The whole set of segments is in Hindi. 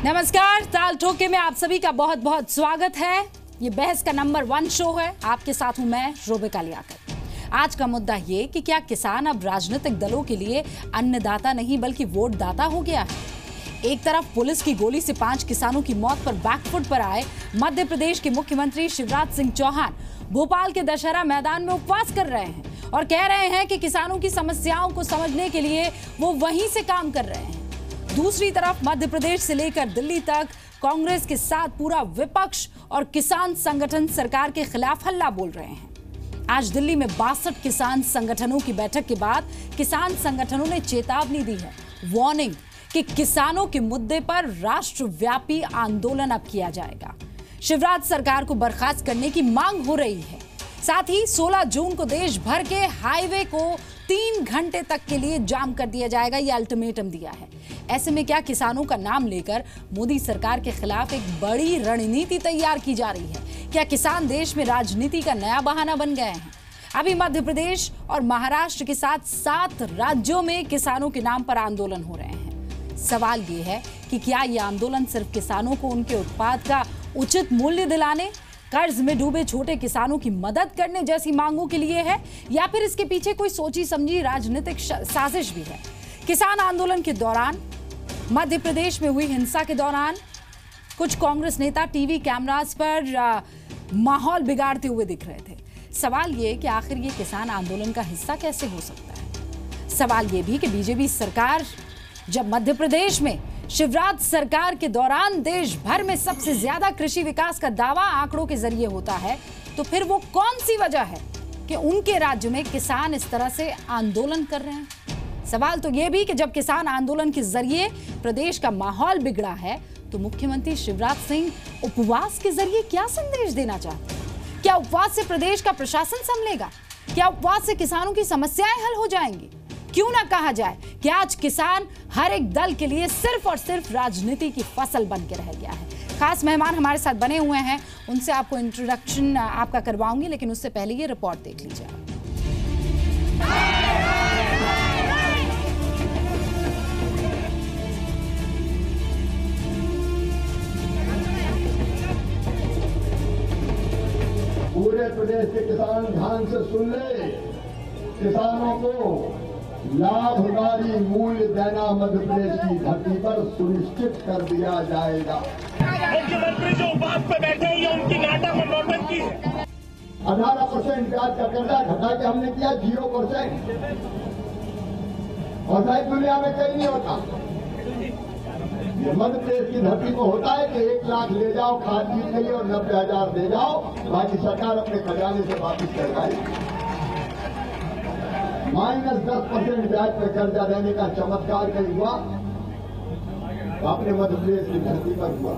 नमस्कार, ताल ठोके में आप सभी का बहुत बहुत स्वागत है। ये बहस का नंबर 1 शो है। आपके साथ हूं मैं रोबिका लियाकत। आज का मुद्दा ये कि क्या किसान अब राजनीतिक दलों के लिए अन्नदाता नहीं बल्कि वोट दाता हो गया है। एक तरफ पुलिस की गोली से 5 किसानों की मौत पर बैकफुट पर आए मध्य प्रदेश के मुख्यमंत्री शिवराज सिंह चौहान भोपाल के दशहरा मैदान में उपवास कर रहे हैं और कह रहे हैं कि किसानों की समस्याओं को समझने के लिए वो वहीं से काम कर रहे हैं। दूसरी तरफ मध्य प्रदेश से लेकर दिल्ली तक कांग्रेस के साथ पूरा विपक्ष और किसान संगठन सरकार के खिलाफ हल्ला बोल रहे हैं। आज दिल्ली में 62 किसान संगठनों की बैठक के बाद किसान संगठनों ने चेतावनी दी है, वार्निंग, कि किसानों के मुद्दे पर राष्ट्रव्यापी आंदोलन अब किया जाएगा। शिवराज सरकार को बर्खास्त करने की मांग हो रही है। साथ ही 16 जून को देश भर के हाईवे को 3 घंटे तक के लिए जाम कर दिया जाएगा, ये अल्टीमेटम दिया है। ऐसे में क्या किसानों का नाम लेकर मोदी सरकार के खिलाफ एक बड़ी रणनीति तैयार की जा रही है? क्या किसान देश में राजनीति का नया बहाना बन गए हैं? अभी मध्य प्रदेश और महाराष्ट्र के साथ 7 राज्यों में किसानों के नाम पर आंदोलन हो रहे हैं। सवाल ये है कि क्या ये आंदोलन सिर्फ किसानों को उनके उत्पाद का उचित मूल्य दिलाने, कर्ज में डूबे छोटे किसानों की मदद करने जैसी मांगों के लिए है, या फिर इसके पीछे कोई सोची समझी राजनीतिक साजिश भी है? किसान आंदोलन के दौरान, मध्य प्रदेश में हुई हिंसा के दौरान कुछ कांग्रेस नेता टीवी कैमरास पर माहौल बिगाड़ते हुए दिख रहे थे। सवाल ये कि आखिर ये किसान आंदोलन का हिस्सा कैसे हो सकता है? सवाल ये भी कि बीजेपी सरकार जब मध्य प्रदेश में शिवराज सरकार के दौरान देश भर में सबसे ज्यादा कृषि विकास का दावा आंकड़ों के जरिए होता है, तो फिर वो कौन सी वजह है कि उनके राज्य में किसान इस तरह से आंदोलन कर रहे हैं? सवाल तो यह भी कि जब किसान आंदोलन के जरिए प्रदेश का माहौल बिगड़ा है, तो मुख्यमंत्री शिवराज सिंह उपवास के जरिए क्या संदेश देना चाहते हैं? क्या उपवास से प्रदेश का प्रशासन संभलेगा? क्या उपवास से किसानों की समस्याएं हल हो जाएंगी? क्यों ना कहा जाए कि आज किसान हर एक दल के लिए सिर्फ और सिर्फ राजनीति की फसल बन के रह गया है। खास मेहमान हमारे साथ बने हुए हैं, उनसे आपको इंट्रोडक्शन आपका करवाऊंगी, लेकिन उससे पहले ये रिपोर्ट देख लीजिए। पूरे प्रदेश के किसान ध्यान से सुन ले, किसानों को लाभकारी मूल्य देना मध्य प्रदेश की धरती पर सुनिश्चित कर दिया जाएगा। मुख्यमंत्री जो बात पे बैठे हैं, ये उनकी नाटक और नौटंकी है। 18% ब्याज का कर्जा घटा के हमने किया 0%, और शायद दुनिया में कहीं नहीं होता। ये मध्य प्रदेश की धरती को होता है कि 1 लाख ले जाओ खाद बीज के लिए और 90,000 दे जाओ, बाकी सरकार अपने खजाने से वापिस करवाएगी। -10% ब्याज पर कर्जा देने का चमत्कार कहीं हुआ, अपने मध्य प्रदेश की धरती पर हुआ।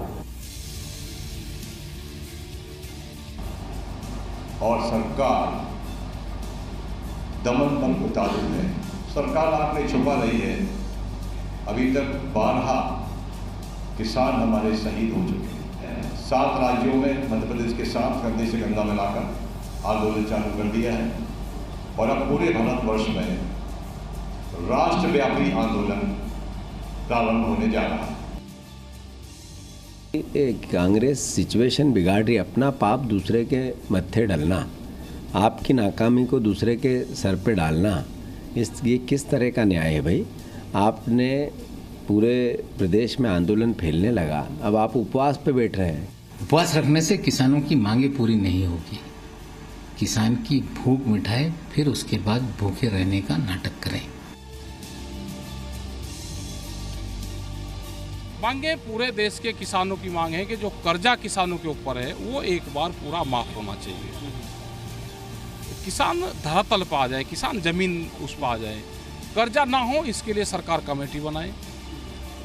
और सरकार दमन पर मुताबिक है। सरकार आपने छुपा रही है। अभी तक 12 किसान हमारे शहीद हो चुके हैं। 7 राज्यों में मध्य प्रदेश के साथ कंधे से कंधा मिलाकर आंदोलन चालू कर दिया है, और अब पूरे भारतवर्ष में राष्ट्रव्यापी आंदोलन प्रारंभ होने जा रहा है। कांग्रेस सिचुएशन बिगाड़ रही, अपना पाप दूसरे के मत्थे डलना, आपकी नाकामी को दूसरे के सर पे डालना, ये किस तरह का न्याय है भाई? आपने पूरे प्रदेश में आंदोलन फैलने लगा, अब आप उपवास पे बैठ रहे हैं। उपवास रखने से किसानों की मांगे पूरी नहीं होगी। किसान की भूख मिटाए, फिर उसके बाद भूखे रहने का नाटक करें। मांगे पूरे देश के किसानों की मांग है कि जो कर्जा किसानों के ऊपर है वो एक बार पूरा माफ होना चाहिए। किसान धरातल पर आ जाए, किसान जमीन उस पर आ जाए, कर्जा ना हो, इसके लिए सरकार कमेटी बनाए,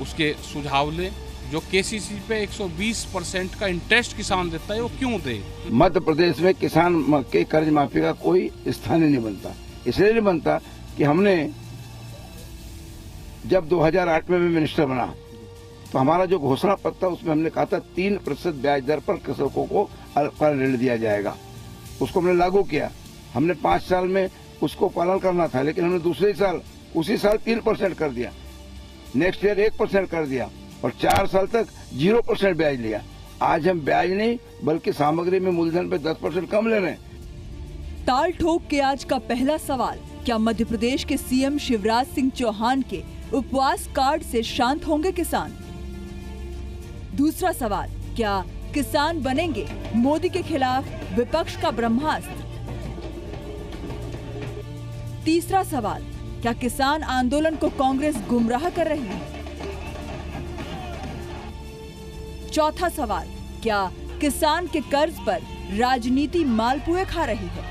उसके सुझाव ले। जो केसीसी पे 120% का इंटरेस्ट किसान देता है, वो क्यों दे? मध्य प्रदेश में किसान के कर्ज माफी का कोई स्थान ही नहीं बनता। इसलिए नहीं बनता कि हमने जब 2008 में मैं मिनिस्टर बना, तो हमारा जो घोषणा पत्र था उसमें हमने कहा था 3% ब्याज दर पर कृषकों को अल्पकालीन ऋण दिया जाएगा। उसको हमने लागू किया। हमने 5 साल में उसको पालन करना था, लेकिन हमने दूसरे साल उसी साल 3% कर दिया, नेक्स्ट ईयर 1% कर दिया, और 4 साल तक 0% ब्याज लिया। आज हम ब्याज नहीं बल्कि सामग्री में मूलधन पे 10% कम ले रहे हैं। ताल ठोक के आज का पहला सवाल, क्या मध्य प्रदेश के सीएम शिवराज सिंह चौहान के उपवास कार्ड से शांत होंगे किसान? दूसरा सवाल, क्या किसान बनेंगे मोदी के खिलाफ विपक्ष का ब्रह्मास्त्र? तीसरा सवाल, क्या किसान आंदोलन को कांग्रेस गुमराह कर रही है? चौथा सवाल, क्या किसान के कर्ज पर राजनीति मालपुए खा रही है?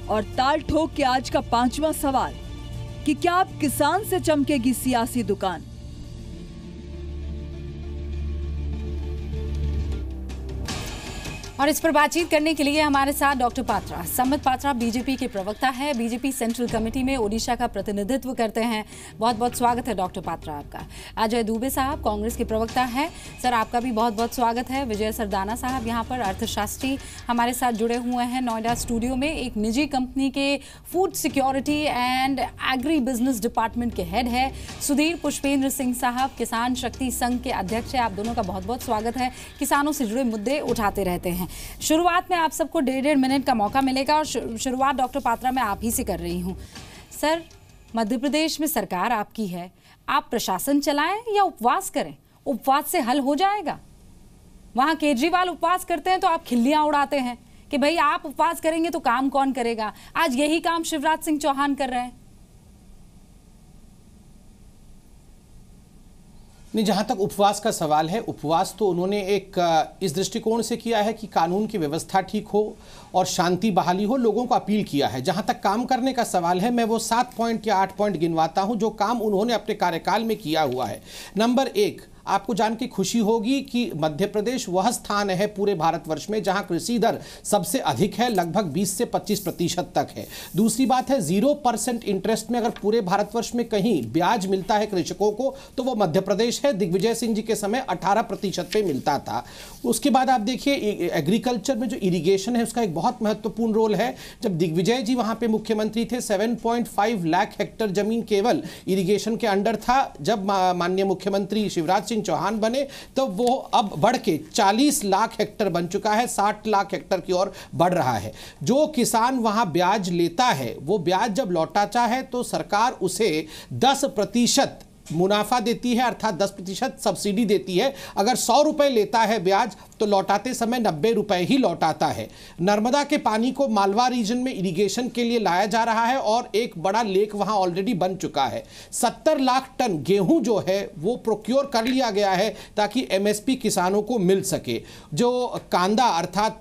और ताल ठोक के आज का पांचवा सवाल, कि क्या अब किसान से चमकेगी सियासी दुकान? और इस पर बातचीत करने के लिए हमारे साथ डॉक्टर पात्रा, संबित पात्रा बीजेपी के प्रवक्ता है, बीजेपी सेंट्रल कमेटी में ओडिशा का प्रतिनिधित्व करते हैं। बहुत बहुत स्वागत है डॉक्टर पात्रा आपका। अजय दुबे साहब कांग्रेस के प्रवक्ता हैं, सर आपका भी बहुत बहुत स्वागत है। विजय सरदाना साहब यहाँ पर अर्थशास्त्री हमारे साथ जुड़े हुए हैं नोएडा स्टूडियो में, एक निजी कंपनी के food security and agri business department के हेड है। सुधीर पुष्पेंद्र सिंह साहब किसान शक्ति संघ के अध्यक्ष है। आप दोनों का बहुत बहुत स्वागत है, किसानों से जुड़े मुद्दे उठाते रहते हैं। शुरुआत में आप सबको 1.5 मिनट का मौका मिलेगा और शुरुआत डॉक्टर पात्रा मैं आप ही से कर रही हूं। सर, मध्य प्रदेश में सरकार आपकी है, आप प्रशासन चलाएं या उपवास करें? उपवास से हल हो जाएगा? वहां केजरीवाल उपवास करते हैं तो आप खिल्लियां उड़ाते हैं कि भाई आप उपवास करेंगे तो काम कौन करेगा। आज यही काम शिवराज सिंह चौहान कर रहे हैं। नहीं, जहाँ तक उपवास का सवाल है, उपवास तो उन्होंने एक इस दृष्टिकोण से किया है कि कानून की व्यवस्था ठीक हो और शांति बहाली हो, लोगों को अपील किया है। जहाँ तक काम करने का सवाल है, मैं वो 7 पॉइंट या 8 पॉइंट गिनवाता हूँ जो काम उन्होंने अपने कार्यकाल में किया हुआ है। नंबर 1, आपको जान के खुशी होगी कि मध्य प्रदेश वह स्थान है पूरे भारतवर्ष में जहां कृषि दर सबसे अधिक है, लगभग 20 से 25% तक है। दूसरी बात है 0% इंटरेस्ट में अगर पूरे भारतवर्ष में कहीं ब्याज मिलता है कृषकों को तो वो मध्य प्रदेश है। दिग्विजय सिंह जी के समय 18% पे मिलता था। उसके बाद आप देखिए एग्रीकल्चर में जो इरिगेशन है उसका एक बहुत महत्वपूर्ण रोल है। जब दिग्विजय जी वहां पे मुख्यमंत्री थे 7.5 लाख हेक्टेयर जमीन केवल इरिगेशन के अंडर था। जब माननीय मुख्यमंत्री शिवराज चौहान बने तो वो अब बढ़ के 40 लाख हेक्टेयर बन चुका है, 60 लाख हेक्टेयर की ओर बढ़ रहा है। जो किसान वहां ब्याज लेता है वो ब्याज जब लौटाता है तो सरकार उसे 10% मुनाफा देती है, अर्थात 10% सब्सिडी देती है। अगर 100 रुपए लेता है ब्याज तो लौटाते समय 90 रुपए ही लौटाता है। नर्मदा के पानी को मालवा रीजन में इरिगेशन के लिए लाया जा रहा है और एक बड़ा लेक वहां ऑलरेडी बन चुका है। 70 लाख टन गेहूं जो है वो प्रोक्योर कर लिया गया है ताकि एमएसपी किसानों को मिल सके। जो कांदा अर्थात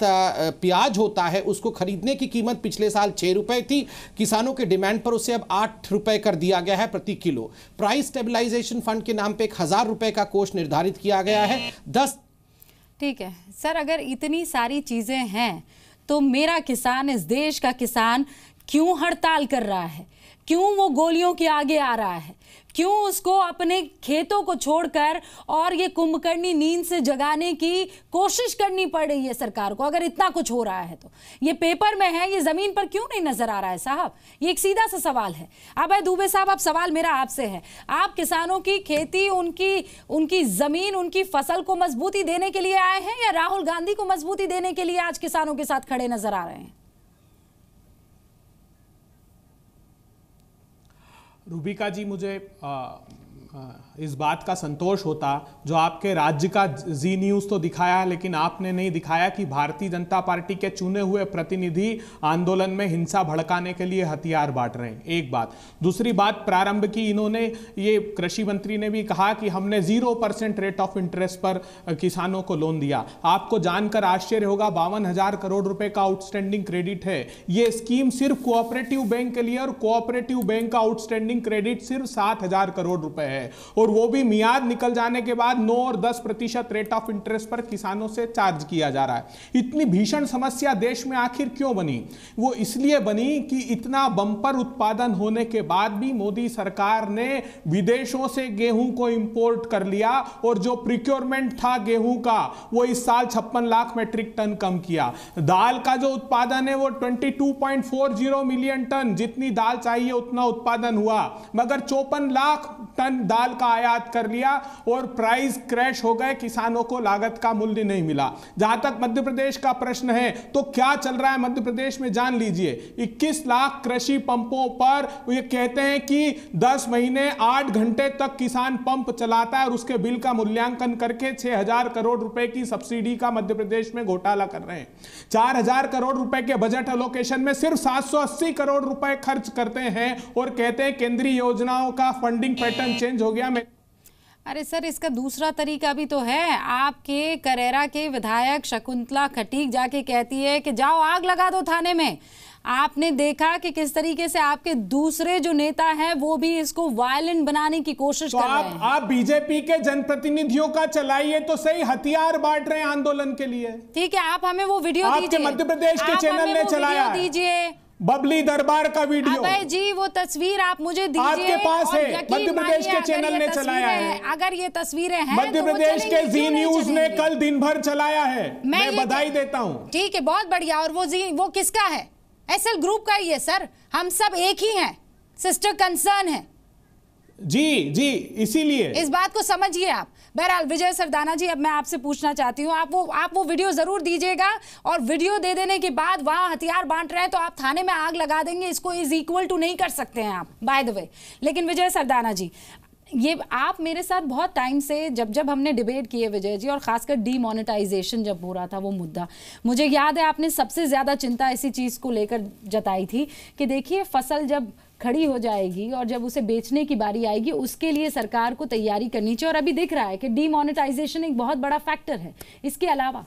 प्याज होता है उसको खरीदने की कीमत पिछले साल 6 रुपए थी, किसानों के डिमांड पर उसे अब 8 रुपए कर दिया गया है प्रति किलो। प्राइस स्टेबलाइजेशन फंड के नाम पे 1000 रुपए का कोष निर्धारित किया गया है। 10 ठीक है सर, अगर इतनी सारी चीजें हैं तो मेरा किसान, इस देश का किसान क्यों हड़ताल कर रहा है? क्यों वो गोलियों के आगे आ रहा है? क्यों उसको अपने खेतों को छोड़कर और ये कुंभकर्णी नींद से जगाने की कोशिश करनी पड़ रही है सरकार को? अगर इतना कुछ हो रहा है तो ये पेपर में है, ये जमीन पर क्यों नहीं नजर आ रहा है साहब? ये एक सीधा सा सवाल है। अब दुबे साहब, अब सवाल मेरा आपसे है, आप किसानों की खेती, उनकी जमीन, उनकी फसल को मजबूती देने के लिए आए हैं या राहुल गांधी को मजबूती देने के लिए आज किसानों के साथ खड़े नजर आ रहे हैं? रूबिका जी, मुझे इस बात का संतोष होता जो आपके राज्य का जी न्यूज़ तो दिखाया लेकिन आपने नहीं दिखाया कि भारतीय जनता पार्टी के चुने हुए प्रतिनिधि आंदोलन में हिंसा भड़काने के लिए हथियार बांट रहे हैं। एक बात। दूसरी बात, प्रारंभ की इन्होंने, ये कृषि मंत्री ने भी कहा कि हमने 0% रेट ऑफ इंटरेस्ट पर किसानों को लोन दिया। आपको जानकर आश्चर्य होगा 52,000 करोड़ रुपए का आउटस्टैंडिंग क्रेडिट है। ये स्कीम सिर्फ कोऑपरेटिव बैंक के लिए और कोऑपरेटिव बैंक का आउटस्टैंडिंग क्रेडिट सिर्फ 7,000 करोड़ रुपए है और वो भी मियाद निकल जाने के बाद 9 और 10% रेट ऑफ इंटरेस्ट पर किसानों से चार्ज किया जा रहा है। इतनी भीषण समस्या देश में आखिर क्यों बनी? वो इसलिए बनी कि इतना बम्पर उत्पादन होने के बाद भी मोदी सरकार ने विदेशों से गेहूं को इंपोर्ट कर लिया और जो प्रिक्योरमेंट था गेहूं का वो इस साल 56 लाख मेट्रिक टन कम किया। दाल का जो उत्पादन है वो 22.40 मिलियन टन, जितनी दाल चाहिए उतना उत्पादन हुआ, मगर 54 लाख टन दाल का आयात कर लिया और प्राइस क्रैश हो गए, किसानों को लागत का मूल्य नहीं मिला। जहां तक मध्य प्रदेश का प्रश्न है तो क्या चल रहा है मध्य प्रदेश में जान लीजिए। 21 लाख कृषि पंपों पर ये कहते हैं कि 10 महीने 8 घंटे तक किसान पंप चलाता है और उसके बिल का मूल्यांकन करके 6,000 करोड़ रुपए की सब्सिडी का मध्य प्रदेश में घोटाला कर रहे हैं। 4,000 करोड़ रुपए के बजट एलोकेशन में सिर्फ 780 करोड़ रुपए खर्च करते हैं और कहते हैं केंद्रीय योजनाओं का फंडिंग पैटर्न चेंज हो गया। अरे सर, इसका दूसरा तरीका भी तो है। आपके करेरा के विधायक शकुंतला खटीक जाके कहती है कि जाओ आग लगा दो थाने में। आपने देखा कि किस तरीके से आपके दूसरे जो नेता हैं वो भी इसको वायलेंट बनाने की कोशिश कर रहे हैं। आप बीजेपी के जनप्रतिनिधियों का चलाइए तो सही, हथियार बांट रहे हैं आंदोलन के लिए। ठीक है, आप हमें वो वीडियो दीजिए। आपके मध्य प्रदेश के चैनल ने चलाया दीजिए बबली दरबार का वीडियो। अबे जी, वो तस्वीर आप मुझे दीजिए। आपके पास है, मध्य प्रदेश के चैनल ने चलाया है। अगर ये तस्वीरें हैं मध्य प्रदेश के जी न्यूज ने कल दिन भर चलाया है, मैं बधाई देता हूं। ठीक है, बहुत बढ़िया। और वो किसका है? एसएल ग्रुप का ही है सर। हम सब एक ही हैं, सिस्टर कंसर्न है। जी, इसीलिए इस बात को समझिए आप। बहरहाल विजय सरदाना जी, अब मैं आपसे पूछना चाहती हूँ, आप वो वीडियो जरूर दीजिएगा और वीडियो दे देने के बाद वहां हथियार बांट रहे हैं तो आप थाने में आग लगा देंगे, इसको इज इक्वल टू नहीं कर सकते हैं आप, बाय द वे। लेकिन विजय सरदाना जी, ये आप मेरे साथ बहुत टाइम से जब हमने डिबेट किए विजय जी, और खासकर डीमोनेटाइजेशन जब हो रहा था वो मुद्दा, मुझे याद है आपने सबसे ज्यादा चिंता इसी चीज को लेकर जताई थी कि देखिए फसल जब खड़ी हो जाएगी और जब उसे बेचने की बारी आएगी उसके लिए सरकार को तैयारी करनी चाहिए। और अभी दिख रहा है कि डीमोनेटाइजेशन एक बहुत बड़ा फैक्टर है। इसके अलावा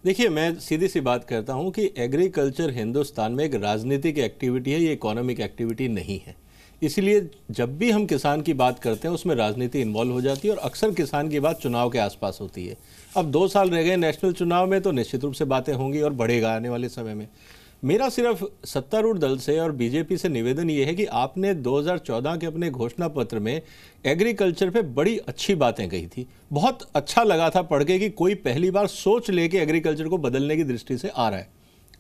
देखिए, मैं सीधी सी बात करता हूं कि एग्रीकल्चर हिंदुस्तान में एक राजनीतिक एक्टिविटी है, ये इकोनॉमिक एक्टिविटी नहीं है। इसलिए जब भी हम किसान की बात करते हैं उसमें राजनीति इन्वॉल्व हो जाती है और अक्सर किसान की बात चुनाव के आसपास होती है। अब 2 साल रह गए नेशनल चुनाव में, तो निश्चित रूप से बातें होंगी और बढ़ेगा आने वाले समय में। मेरा सिर्फ सत्तारूढ़ दल से और बीजेपी से निवेदन ये है कि आपने 2014 के अपने घोषणा पत्र में एग्रीकल्चर पे बड़ी अच्छी बातें कही थी। बहुत अच्छा लगा था पढ़ के कि कोई पहली बार सोच लेके एग्रीकल्चर को बदलने की दृष्टि से आ रहा है।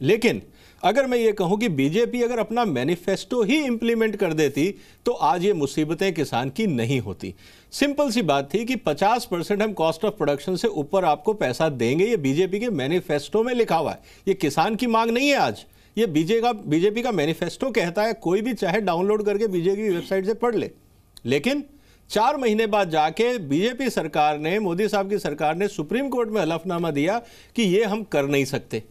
लेकिन अगर मैं ये कहूं कि बीजेपी अगर अपना मैनिफेस्टो ही इंप्लीमेंट कर देती तो आज ये मुसीबतें किसान की नहीं होती। सिंपल सी बात थी कि 50% हम कॉस्ट ऑफ प्रोडक्शन से ऊपर आपको पैसा देंगे, ये बीजेपी के मैनिफेस्टो में लिखा हुआ है। ये किसान की मांग नहीं है आज, ये बीजेपी का मैनिफेस्टो कहता है। कोई भी चाहे डाउनलोड करके बीजेपी की वेबसाइट से पढ़ ले। लेकिन 4 महीने बाद जाके बीजेपी सरकार ने, मोदी साहब की सरकार ने सुप्रीम कोर्ट में हलफनामा दिया कि ये हम कर नहीं सकते,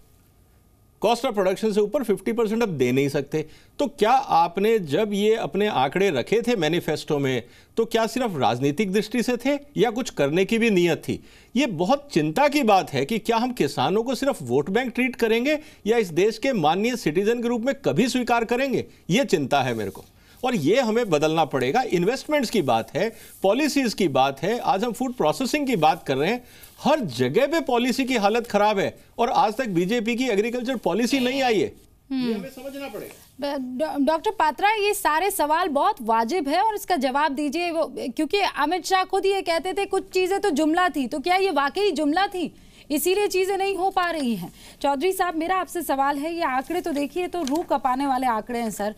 कॉस्ट ऑफ प्रोडक्शन से ऊपर 50% अब दे नहीं सकते। तो क्या आपने जब ये अपने आंकड़े रखे थे मैनिफेस्टो में, तो क्या सिर्फ राजनीतिक दृष्टि से थे या कुछ करने की भी नीयत थी? ये बहुत चिंता की बात है कि क्या हम किसानों को सिर्फ वोट बैंक ट्रीट करेंगे या इस देश के माननीय सिटीजन के रूप में कभी स्वीकार करेंगे? ये चिंता है मेरे को, और ये हमें बदलना पड़ेगा। इन्वेस्टमेंट्स की बात है, पॉलिसीज की बात है, आज हम फूड प्रोसेसिंग की बात कर रहे हैं। हर जगह पे पॉलिसी की हालत खराब है और आज तक बीजेपी की एग्रीकल्चर पॉलिसी नहीं आई है। ये हमें समझना पड़ेगा। डॉक्टर पात्रा, ये सारे सवाल बहुत वाजिब है और इसका जवाब दीजिए, क्योंकि अमित शाह खुद ये कहते थे कुछ चीजें तो जुमला थी, तो क्या ये वाकई जुमला थी, इसीलिए चीजें नहीं हो पा रही हैं? चौधरी साहब, मेरा आपसे सवाल है, ये आंकड़े तो देखिए तो रूह कपाने वाले आंकड़े हैं सर।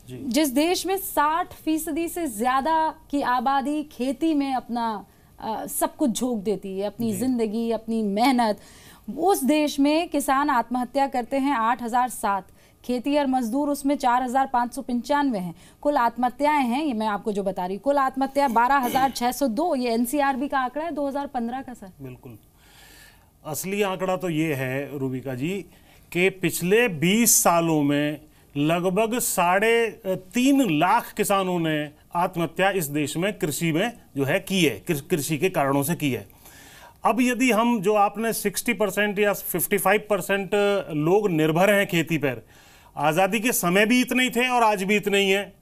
जिस देश में 60% से ज्यादा की आबादी खेती में अपना सब कुछ झोंक देती है, अपनी जिंदगी, अपनी मेहनत, उस देश में किसान आत्महत्या करते हैं 8,007, खेती और मजदूर उसमें 4,595 हैं। कुल आत्महत्याएं हैं, ये मैं आपको जो बता रही हूँ, कुल आत्महत्या 12,602, ये एनसीआरबी का आंकड़ा है 2015 का सर। बिल्कुल, असली आंकड़ा तो ये है रूबिका जी कि पिछले 20 सालों में लगभग 3.5 लाख किसानों ने आत्महत्या इस देश में कृषि में जो है की है, कृषि के कारणों से की है। अब यदि हम जो आपने 60% या 55% लोग निर्भर हैं खेती पर, आज़ादी के समय भी इतने ही थे और आज भी इतने ही हैं।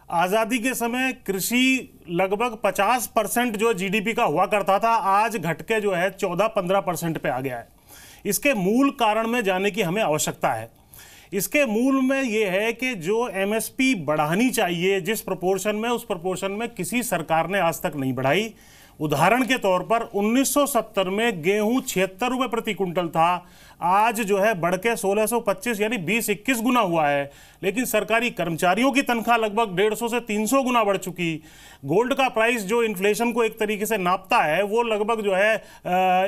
आज़ादी के समय कृषि लगभग 50% जो जीडीपी का हुआ करता था, आज घट के जो है 14-15% पे आ गया है। इसके मूल कारण में जाने की हमें आवश्यकता है। इसके मूल में ये है कि जो एमएसपी बढ़ानी चाहिए जिस प्रोपोर्शन में, उस प्रोपोर्शन में किसी सरकार ने आज तक नहीं बढ़ाई। उदाहरण के तौर पर 1970 में गेहूं 76 रुपए प्रति क्विंटल था, आज जो है बढ़ के 1625 यानी 20-21 गुना हुआ है। लेकिन सरकारी कर्मचारियों की तनख्वाह लगभग 150 से 300 गुना बढ़ चुकी। गोल्ड का प्राइस जो इन्फ्लेशन को एक तरीके से नापता है वो लगभग जो है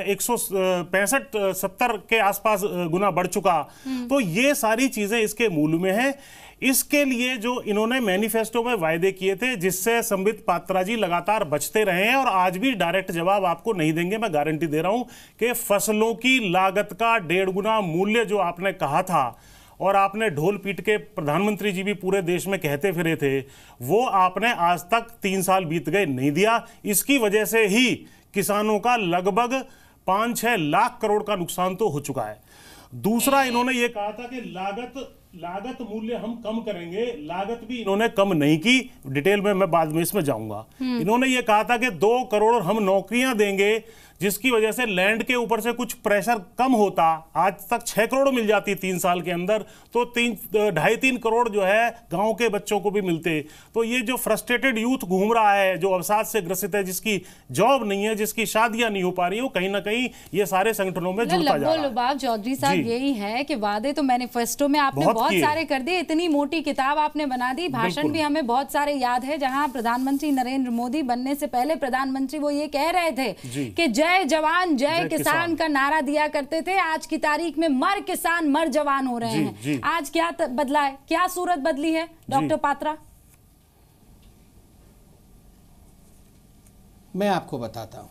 165-70 के आसपास गुना बढ़ चुका। तो ये सारी चीजें इसके मूल में है। इसके लिए जो इन्होंने मैनिफेस्टो में वायदे किए थे, जिससे संबित पात्रा जी लगातार बचते रहे हैं और आज भी डायरेक्ट जवाब आपको नहीं देंगे, मैं गारंटी दे रहा हूं कि फसलों की लागत का 1.5 गुना मूल्य जो आपने कहा था और आपने ढोल पीट के प्रधानमंत्री जी भी पूरे देश में कहते फिरे थे, वो आपने आज तक 3 साल बीत गए नहीं दिया। इसकी वजह से ही किसानों का लगभग 5-6 लाख करोड़ का नुकसान तो हो चुका है। दूसरा, इन्होंने ये कहा था कि लागत मूल्य हम कम करेंगे, लागत भी इन्होंने कम नहीं की, डिटेल में मैं बाद में इसमें जाऊंगा। इन्होंने ये कहा था कि 2 करोड़ हम नौकरियां देंगे, जिसकी वजह से लैंड के ऊपर से कुछ प्रेशर कम होता। आज तक 6 करोड़ मिल जाती 3 साल के अंदर, तो 2.5-3 करोड़ जो है गांव के बच्चों को भी मिलते। तो ये जो फ्रस्ट्रेटेड यूथ घूम रहा है, जो अवसाद से ग्रसित है, जिसकी जॉब नहीं है, जिसकी शादियां नहीं हो पा रही हो, कहीं ना कहीं ये सारे संगठनों में जुड़ता जा रहा है। चौधरी साहब, यही है कि वादे तो मैनिफेस्टो में आपने बहुत सारे कर दिए, इतनी मोटी किताब आपने बना दी, भाषण भी हमें बहुत सारे याद है, जहां प्रधानमंत्री नरेंद्र मोदी बनने से पहले प्रधानमंत्री वो ये कह रहे थे कि जय जवान जय किसान का नारा दिया करते थे। आज की तारीख में मर किसान मर जवान हो रहे हैं। आज क्या बदला है, क्या सूरत बदली है डॉक्टर पात्रा? मैं आपको बताता हूं।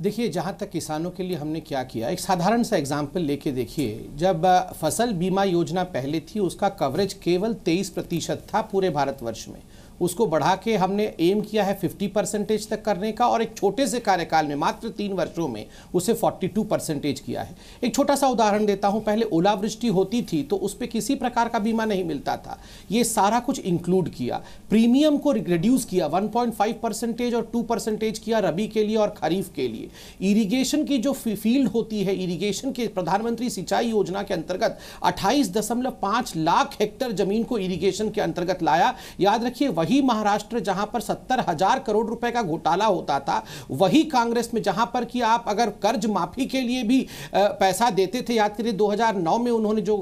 देखिए, जहाँ तक किसानों के लिए हमने क्या किया, एक साधारण सा एग्जाम्पल लेके देखिए। जब फसल बीमा योजना पहले थी, उसका कवरेज केवल 23% था पूरे भारतवर्ष में। उसको बढ़ा के हमने एम किया है 50% तक करने का, और एक छोटे से कार्यकाल में मात्र 3 वर्षों में उसे 42% किया है। एक छोटा सा उदाहरण देता हूं। पहले ओलावृष्टि होती थी तो उस पर किसी प्रकार का बीमा नहीं मिलता था, ये सारा कुछ इंक्लूड किया। प्रीमियम को रिड्यूस किया, 1.5% और 2% किया रबी के लिए और खरीफ के लिए। इरिगेशन की जो फील्ड होती है, इरिगेशन के प्रधानमंत्री सिंचाई योजना के अंतर्गत 28.5 लाख हेक्टेयर जमीन को इरिगेशन के अंतर्गत लाया। याद रखिए, वही महाराष्ट्र जहां पर 70,000 करोड़ रुपए का घोटाला होता था, वही कांग्रेस में जहां पर कि आप अगर कर्ज माफी के लिए भी पैसा देते थे, याद करिए 2009 में उन्होंने जो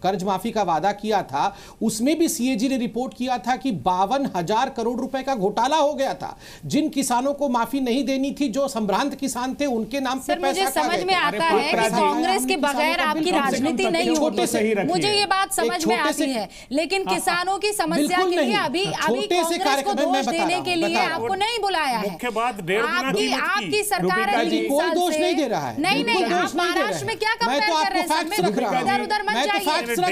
कर्ज माफी का वादा किया था, उसमें भी सीएजी ने रिपोर्ट किया था कि 52,000 करोड़ रुपए का घोटाला हो गया था। जिन किसानों को माफी नहीं देनी थी, जो संभ्रांत किसान थे, उनके नाम पे पैसा मुझे समझ में आता है कि कांग्रेस के बगैर आपकी राजनीति नहीं होगी, मुझे ये बात समझ में आती है, लेकिन किसानों की समस्या के लिए अभी कांग्रेस को दोष देने के लिए आपको नहीं बुलाया है। मुख्य बात 1.5 गुना कीमत की। आपकी सरकार है, कोई दोष नहीं दे रहा है। नहीं, आप महाराष्ट्र में क्या कंपेयर कर रहे हैं? इधर उधर मत जाइए, इधर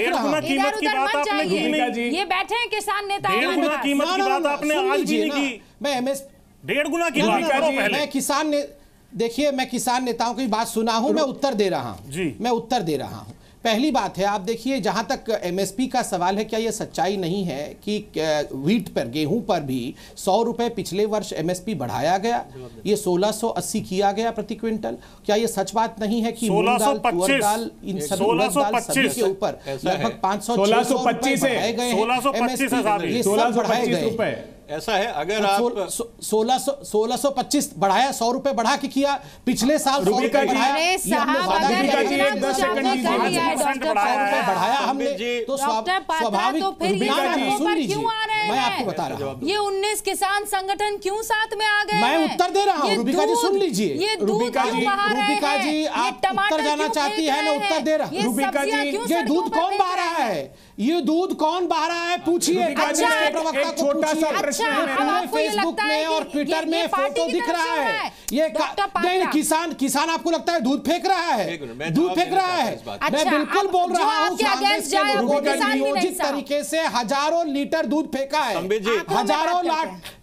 उधर मत जाइए। ये बैठे हैं किसान नेता, 1.5 गुना कीमत की बात आपने आज भी नहीं की। मैं 1.5 गुना की बात करो पहले। मैं किसान ने देखिए, मैं किसान नेताओं की बात सुना हूं, मैं उत्तर दे रहा हूं। मैं उत्तर दे रहा हूं। पहली बात है, आप देखिए, जहां तक एमएसपी का सवाल है, क्या यह सच्चाई नहीं है कि व्हीट पर, गेहूं पर भी 100 रुपए पिछले वर्ष एमएसपी बढ़ाया गया, ये 1680 किया गया प्रति क्विंटल? क्या ये सच बात नहीं है कि मूंग दाल, तुअर दाल, इन सभी उड़द दाल सभी के ऊपर लगभग 500-600 बढ़ाए गए हैं? ये सब बढ़ाए गए। ऐसा है, अगर आप 1625 बढ़ाया, 100 रुपए बढ़ा के किया। पिछले साल 100 रुपए बढ़ाया हमने, तो स्वाभाविक। मैं आपको बता रहा हूँ, ये 19 किसान संगठन क्यों साथ में आ गए? मैं उत्तर दे रहा हूँ, रूबिका जी सुन लीजिए। ये रूबिका जी आप उत्तर जाना चाहती है, मैं उत्तर दे रहा हूँ। रूबिका जी, ये दूध कौन बहा रहा है? ये दूध कौन बहा रहा है? पूछिए प्रवक्ता को पूछिए। फेसबुक में और ट्विटर में फोटो दिख रहा है। ये किसान आपको लगता है दूध फेंक रहा है? दूध फेंक रहा है। मैं बिल्कुल बोल रहा हूँ, कांग्रेस के लोगों ने नियोजित तरीके से हजारों लीटर दूध फेंका है।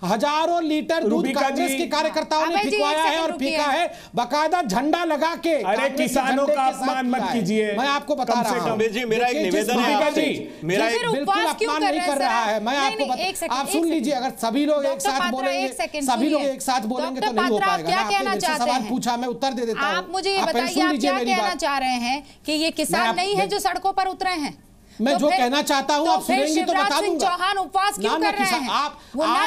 हजारों लीटर दूध कांग्रेस के कार्यकर्ताओं ने फेंकवाया है और फेंका है, बाकायदा झंडा लगा के। अरे किसानों का अपमान मत कीजिए। मैं आपको बता रहा हूँ, मेरा एक निवेदन है, मेरा बिल्कुल अपमान नहीं कर रहा है। मैं आपको, आप सुन लीजिए, अगर सभी लोग एक साथ बोलेंगे, सभी लोग एक साथ बोलेंगे तो नहीं हो पाएगा। क्या कहना चाहते हैं? सवाल पूछा, मैं उत्तर दे देता हूं। आप मुझे ये बताइए, आप क्या कहना चाह रहे हैं कि ये किसान नहीं है जो सड़कों पर उतरे हैं? मैं तो जो फिर- कहना चाहता हूं आप सुनेंगी तो शिवराज बता सिंह दूंगा। चौहान उपवास क्यों कर रहे हैं? आप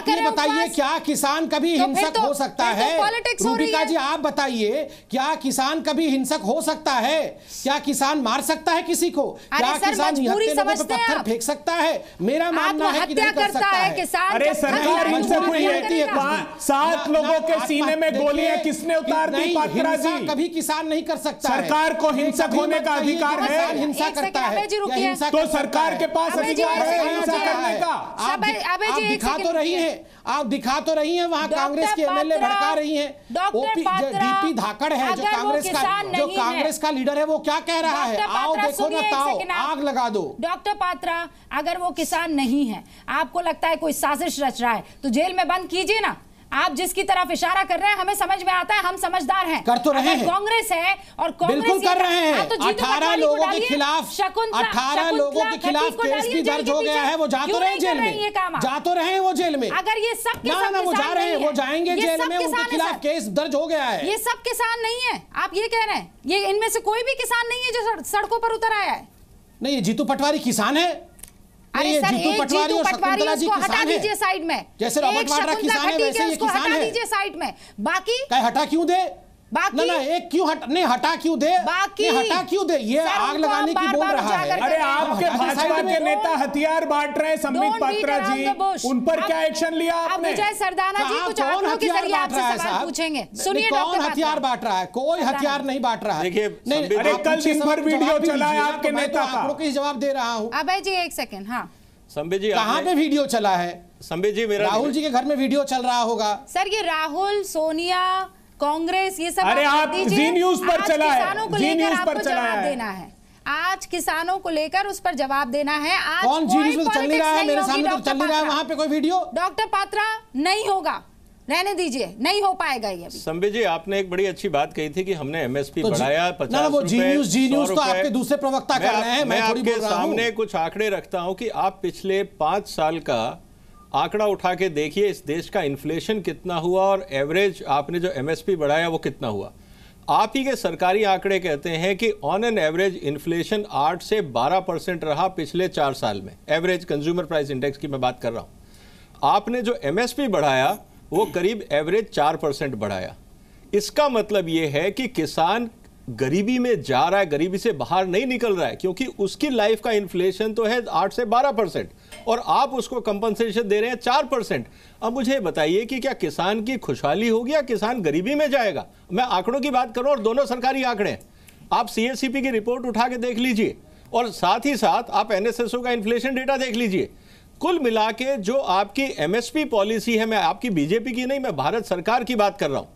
करे ये बताइए उपवास? क्या किसान कभी तो हिंसक फिर हो सकता फिर है? पॉलिटिक्स हो रही रूबिका है। जी आप बताइए, क्या किसान कभी हिंसक हो सकता है? क्या किसान मार सकता है किसी को? क्या सर, किसान मजबूरी निहत्थे लोगों पे समझते हैं पत्थर आप? फेंक सकता है? मेरा मानना है कि नहीं आत्महत्या कर करता सकता है है। किसान। अरे जब सरकार खरीदारी हिंसक हुई क्या है, करेगा? 7 लोगों के सीने में गोलियां किसने उतार दी? पात्रा जी, कभी किसान नहीं कर सकता है। सरकार को हिंसक होने का अधिकार है। हिंसा एक करता सेकंड, है अभय जी रुकिए। या हिंसा तो कर सकता सरकार है? के पास अभय जी, अधिकार है एक हिंसा सेकंड, करने का। आप अभय जी, एक दिखा सेकंड तो रही रुकिए। हैं, आप दिखा तो रही हैं, वहां डॉक्टर कांग्रेस के एमएलए पात्रा, भड़का रही हैं। डॉक्टर पात्रा, डीपी धाकड़ है जो अगर वो कांग्रेस का किसान जो नहीं कांग्रेस है। का लीडर है, वो क्या कह रहा है? डॉक्टर आओ पात्रा, देखो ना सुनिए एक ताओ, सेकंड आप। आग लगा दो। डॉक्टर पात्रा, अगर वो किसान नहीं है, आपको लगता है कोई साजिश रच रहा है, तो जेल में बंद कीजिए ना। आप जिसकी तरफ इशारा कर रहे हैं हमें समझ में आता है, हम समझदार हैं। कर तो रहे हैं। कांग्रेस है और कांग्रेस बिल्कुल कर रहे हैं। तो जीतू 18 पटवारी को लोगों के डालिए, खिलाफ शकुंतला 18 लोगों के खिलाफ खटीक को केस डालिए भी जेल दर्ज के हो गया पीछे। है। वो जा तो क्यों रहे नहीं हैं जेल कर रहे हैं ये में, काम आप? जा तो रहे हैं वो जेल में। अगर ये सब के ना सब ना वो किसान जा रहे हैं, नहीं वो जाएंगे ये जेल सब में, उनके किसान है खिलाफ सर। केस दर्ज हो गया है। ये सब किसान नहीं है, आप ये कह रहे हैं? ये इनमें से कोई भी किसान नहीं है जो सड़कों पर उतर आया है? नहीं, ये जीतू पटवारी किसान है। अरे ये सर, जीतू एक पटवारी जीतू और पटवारी शकुंतला जी उसको हटा किसान दीजिए है। साइड में। जैसे रॉबर्ट एक वाड्रा शकुंतला किसान है, खटीक वैसे ये उसको किसान हटा है। दीजिए साइड में। बाकी क्या हटा क्यों दे? बाकी ना एक क्यों नहीं हटा क्यों दे? बाकी नहीं हटा क्यों दे? ये सर, आग उनको लगाने आप की बोल बार-बार रहा है। उजागर अरे कर रहे हैं। आपके हटा दे भाजपा साइड के में। नेता हथियार बांट रहे हैं Sambit Don't beat Patra around ji, the bush। उन पर अब- क्या एक्शन लिया अब आपने? विजय सरदाना जी कहाँ कुछ कौन आंकड़ों के हथियार जरिए बांट आपसे रहा है सवाल साहब? पूछेंगे। नहीं, सुनिए कौन डॉक्टर हथियार पात्रा। बांट रहा है? कोई हथियार नहीं बांट रहा है। देखिए, नहीं, संबित- अरे आप कल पूछिए दिन सवाल भर तो वीडियो जवाब भी चला है दीजिए। आपके तो मैं तो नेता का। आंकड़ों के जवाब दे रहा हूँ। अभय जी एक सेकंड। हाँ संबित जी कहाँ पे वीडियो चला है? संबित जी मेरा राहुल जी के घर में वीडियो चल रहा होगा। सर, ये राहुल, सोनिया, कांग्रेस, ये सब अरे आप दीजिए। जी न्यूज़ पर आज चला है, किसानों को जी लेकर न्यूज़ पर आपको चला जवाब है। देना है। आज किसानों को लेकर उस पर जवाब देना है। आज कौन जी कोई न्यूज़ में तो चल नहीं पॉलिटिक्स रहा है? मेरे होगी, सामने तो डॉक्टर चल नहीं रहा है पात्रा। वहां पे कोई वीडियो। डॉक्टर पात्रा, नहीं होगा, रहने दीजिए, नहीं हो पाएगा ये अभी। संबित जी आपने एक बड़ी अच्छी बात कही थी कि हमने एमएसपी तो बढ़ाया ना 50 वो जी रुपए, न्यूज़ 100 तो रुपए। आपके दूसरे प्रवक्ता कर रहे हैं, मैं थोड़ी आपके बोल रहा हूं। सामने कुछ आंकड़े रखता हूं कि आप पिछले 5 साल का आंकड़ा उठा के देखिए इस देश का इन्फ्लेशन कितना हुआ और एवरेज आपने जो एमएसपी बढ़ाया वो कितना हुआ। आप ही के सरकारी आंकड़े कहते हैं कि ऑन एन एवरेज इन्फ्लेशन 8 से 12% रहा पिछले 4 साल में। एवरेज कंज्यूमर प्राइस इंडेक्स की मैं बात कर रहा हूं। आपने जो एमएसपी बढ़ाया वो करीब एवरेज 4% बढ़ाया। इसका मतलब ये है कि किसान गरीबी में जा रहा है, गरीबी से बाहर नहीं निकल रहा है, क्योंकि उसकी लाइफ का इन्फ्लेशन तो है 8 से 12% और आप उसको कंपनसेशन दे रहे हैं 4%। अब मुझे बताइए कि क्या किसान की खुशहाली होगी या किसान गरीबी में जाएगा? मैं आंकड़ों की बात करूं और दोनों सरकारी आंकड़े हैं। आप सीएससीपी की रिपोर्ट उठा के देख लीजिए और साथ ही साथ आप एनएसएसओ का इन्फ्लेशन डेटा देख लीजिए। कुल मिला के जो आपकी एमएसपी पॉलिसी है, मैं आपकी बीजेपी की नहीं, मैं भारत सरकार की बात कर रहा हूं,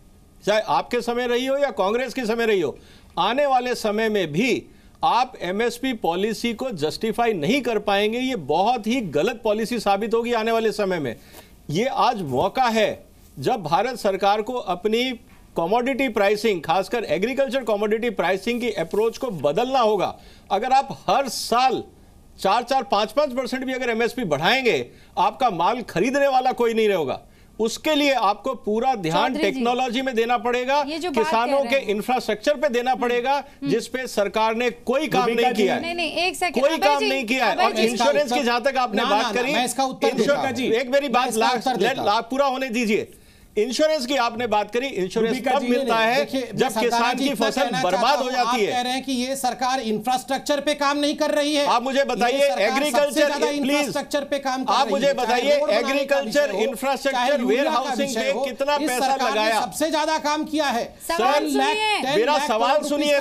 चाहे आपके समय रही हो या कांग्रेस के समय रही हो, आने वाले समय में भी आप एमएसपी पॉलिसी को जस्टिफाई नहीं कर पाएंगे। ये बहुत ही गलत पॉलिसी साबित होगी आने वाले समय में। ये आज मौका है जब भारत सरकार को अपनी कमोडिटी प्राइसिंग, खासकर एग्रीकल्चर कमोडिटी प्राइसिंग की अप्रोच को बदलना होगा। अगर आप हर साल 4-4, 5-5% भी अगर एमएसपी बढ़ाएंगे, आपका माल खरीदने वाला कोई नहीं रहेगा। उसके लिए आपको पूरा ध्यान टेक्नोलॉजी में देना पड़ेगा, किसानों के इंफ्रास्ट्रक्चर पे देना पड़ेगा, जिस पे सरकार ने कोई काम नहीं किया है। नहीं, एक सेकंड, कोई काम नहीं किया है। और इंश्योरेंस की जहां तक आपने बात करी, एक मेरी बात पूरा होने दीजिए। इंश्योरेंस की आपने बात करी, इंश्योरेंस कब मिलता है? जब किसान की फसल बर्बाद हो जाती है। आप कह रहे हैं कि ये सरकार इंफ्रास्ट्रक्चर पे काम नहीं कर रही है। आप मुझे बताइए एग्रीकल्चर इंफ्रास्ट्रक्चर पे काम कर रही है। आप मुझे बताइए एग्रीकल्चर इंफ्रास्ट्रक्चर वेयर हाउसिंग पे कितना पैसा लगाया? सबसे ज्यादा काम किया है। मेरा सवाल सुनिए,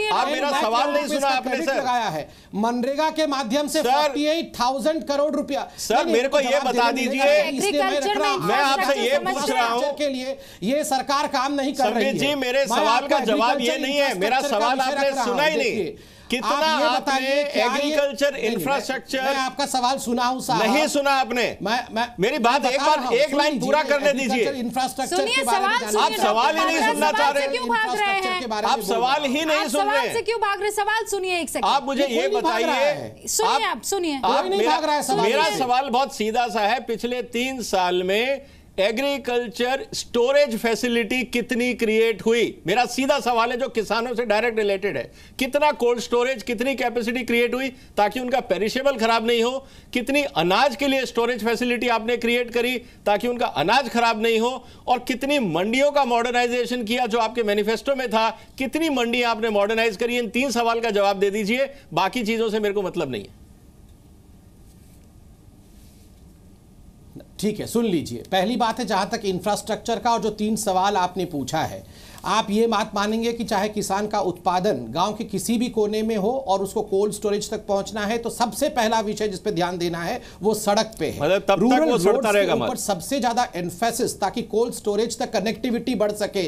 आप मेरा सवाल नहीं सुना आपने सर। लगाया है मनरेगा के माध्यम से 48,000 करोड़ रुपया। सर मेरे को ये बता दीजिए, मैं आपसे ये पूछ रहा हूं के लिए ये सरकार काम नहीं कर रही है। जी मेरे सवाल का जवाब ये नहीं है, मेरा सवाल आपने सुना ही नहीं। कितना आपने एग्रीकल्चर इंफ्रास्ट्रक्चर? मैं आपका सवाल सुना हूं साहब। नहीं सुना आपने। मेरी बात एक बार एक लाइन पूरा करने दीजिए। इंफ्रास्ट्रक्चर के बारे में आप सवाल ही नहीं सुनना चाह रहे। क्यों भाग रहे हैं? आप सवाल ही नहीं सुन रहे। सवाल से क्यों भाग रहे? सवाल सुनिए एक सेकंड। आप मुझे ये बताइए, सुनिए आप सुनिए। मेरा सवाल बहुत सीधा सा है। पिछले 3 साल में एग्रीकल्चर स्टोरेज फैसिलिटी कितनी क्रिएट हुई? मेरा सीधा सवाल है जो किसानों से डायरेक्ट रिलेटेड है। कितना कोल्ड स्टोरेज, कितनी कैपेसिटी क्रिएट हुई ताकि उनका पेरिशेबल खराब नहीं हो? कितनी अनाज के लिए स्टोरेज फैसिलिटी आपने क्रिएट करी ताकि उनका अनाज खराब नहीं हो? और कितनी मंडियों का मॉडर्नाइजेशन किया जो आपके मैनिफेस्टो में था? कितनी मंडी आपने मॉडर्नाइज करी? इन 3 सवाल का जवाब दे दीजिए, बाकी चीजों से मेरे को मतलब नहीं है। ठीक है, सुन लीजिए। पहली बात है जहां तक इंफ्रास्ट्रक्चर का, और जो 3 सवाल आपने पूछा है, आप ये बात मानेंगे कि चाहे किसान का उत्पादन गांव के किसी भी कोने में हो और उसको कोल्ड स्टोरेज तक पहुंचना है, तो सबसे पहला विषय जिस पे ध्यान देना है वो सड़क पे है। मतलब तब तक वो सड़ता रहेगा, ऊपर सबसे ज्यादा एम्फेसिस, ताकि कोल्ड स्टोरेज तक कनेक्टिविटी बढ़ सके,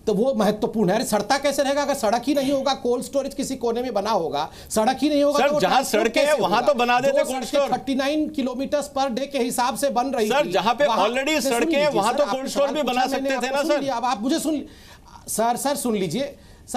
तो वो महत्वपूर्ण है। सड़ता कैसे रहेगा? अगर सड़क ही नहीं होगा, कोल्ड स्टोरेज किसी कोने में बना होगा, सड़क ही नहीं होगा, सर, जहां सड़कें हैं वहां तो बना देते cold store. 39 kilometre per day के हिसाब से बन रही सर, जहां पे ऑलरेडी सड़कें हैं वहां तो कोल्ड स्टोर भी बना सकते थे ना सर। अब आप मुझे सर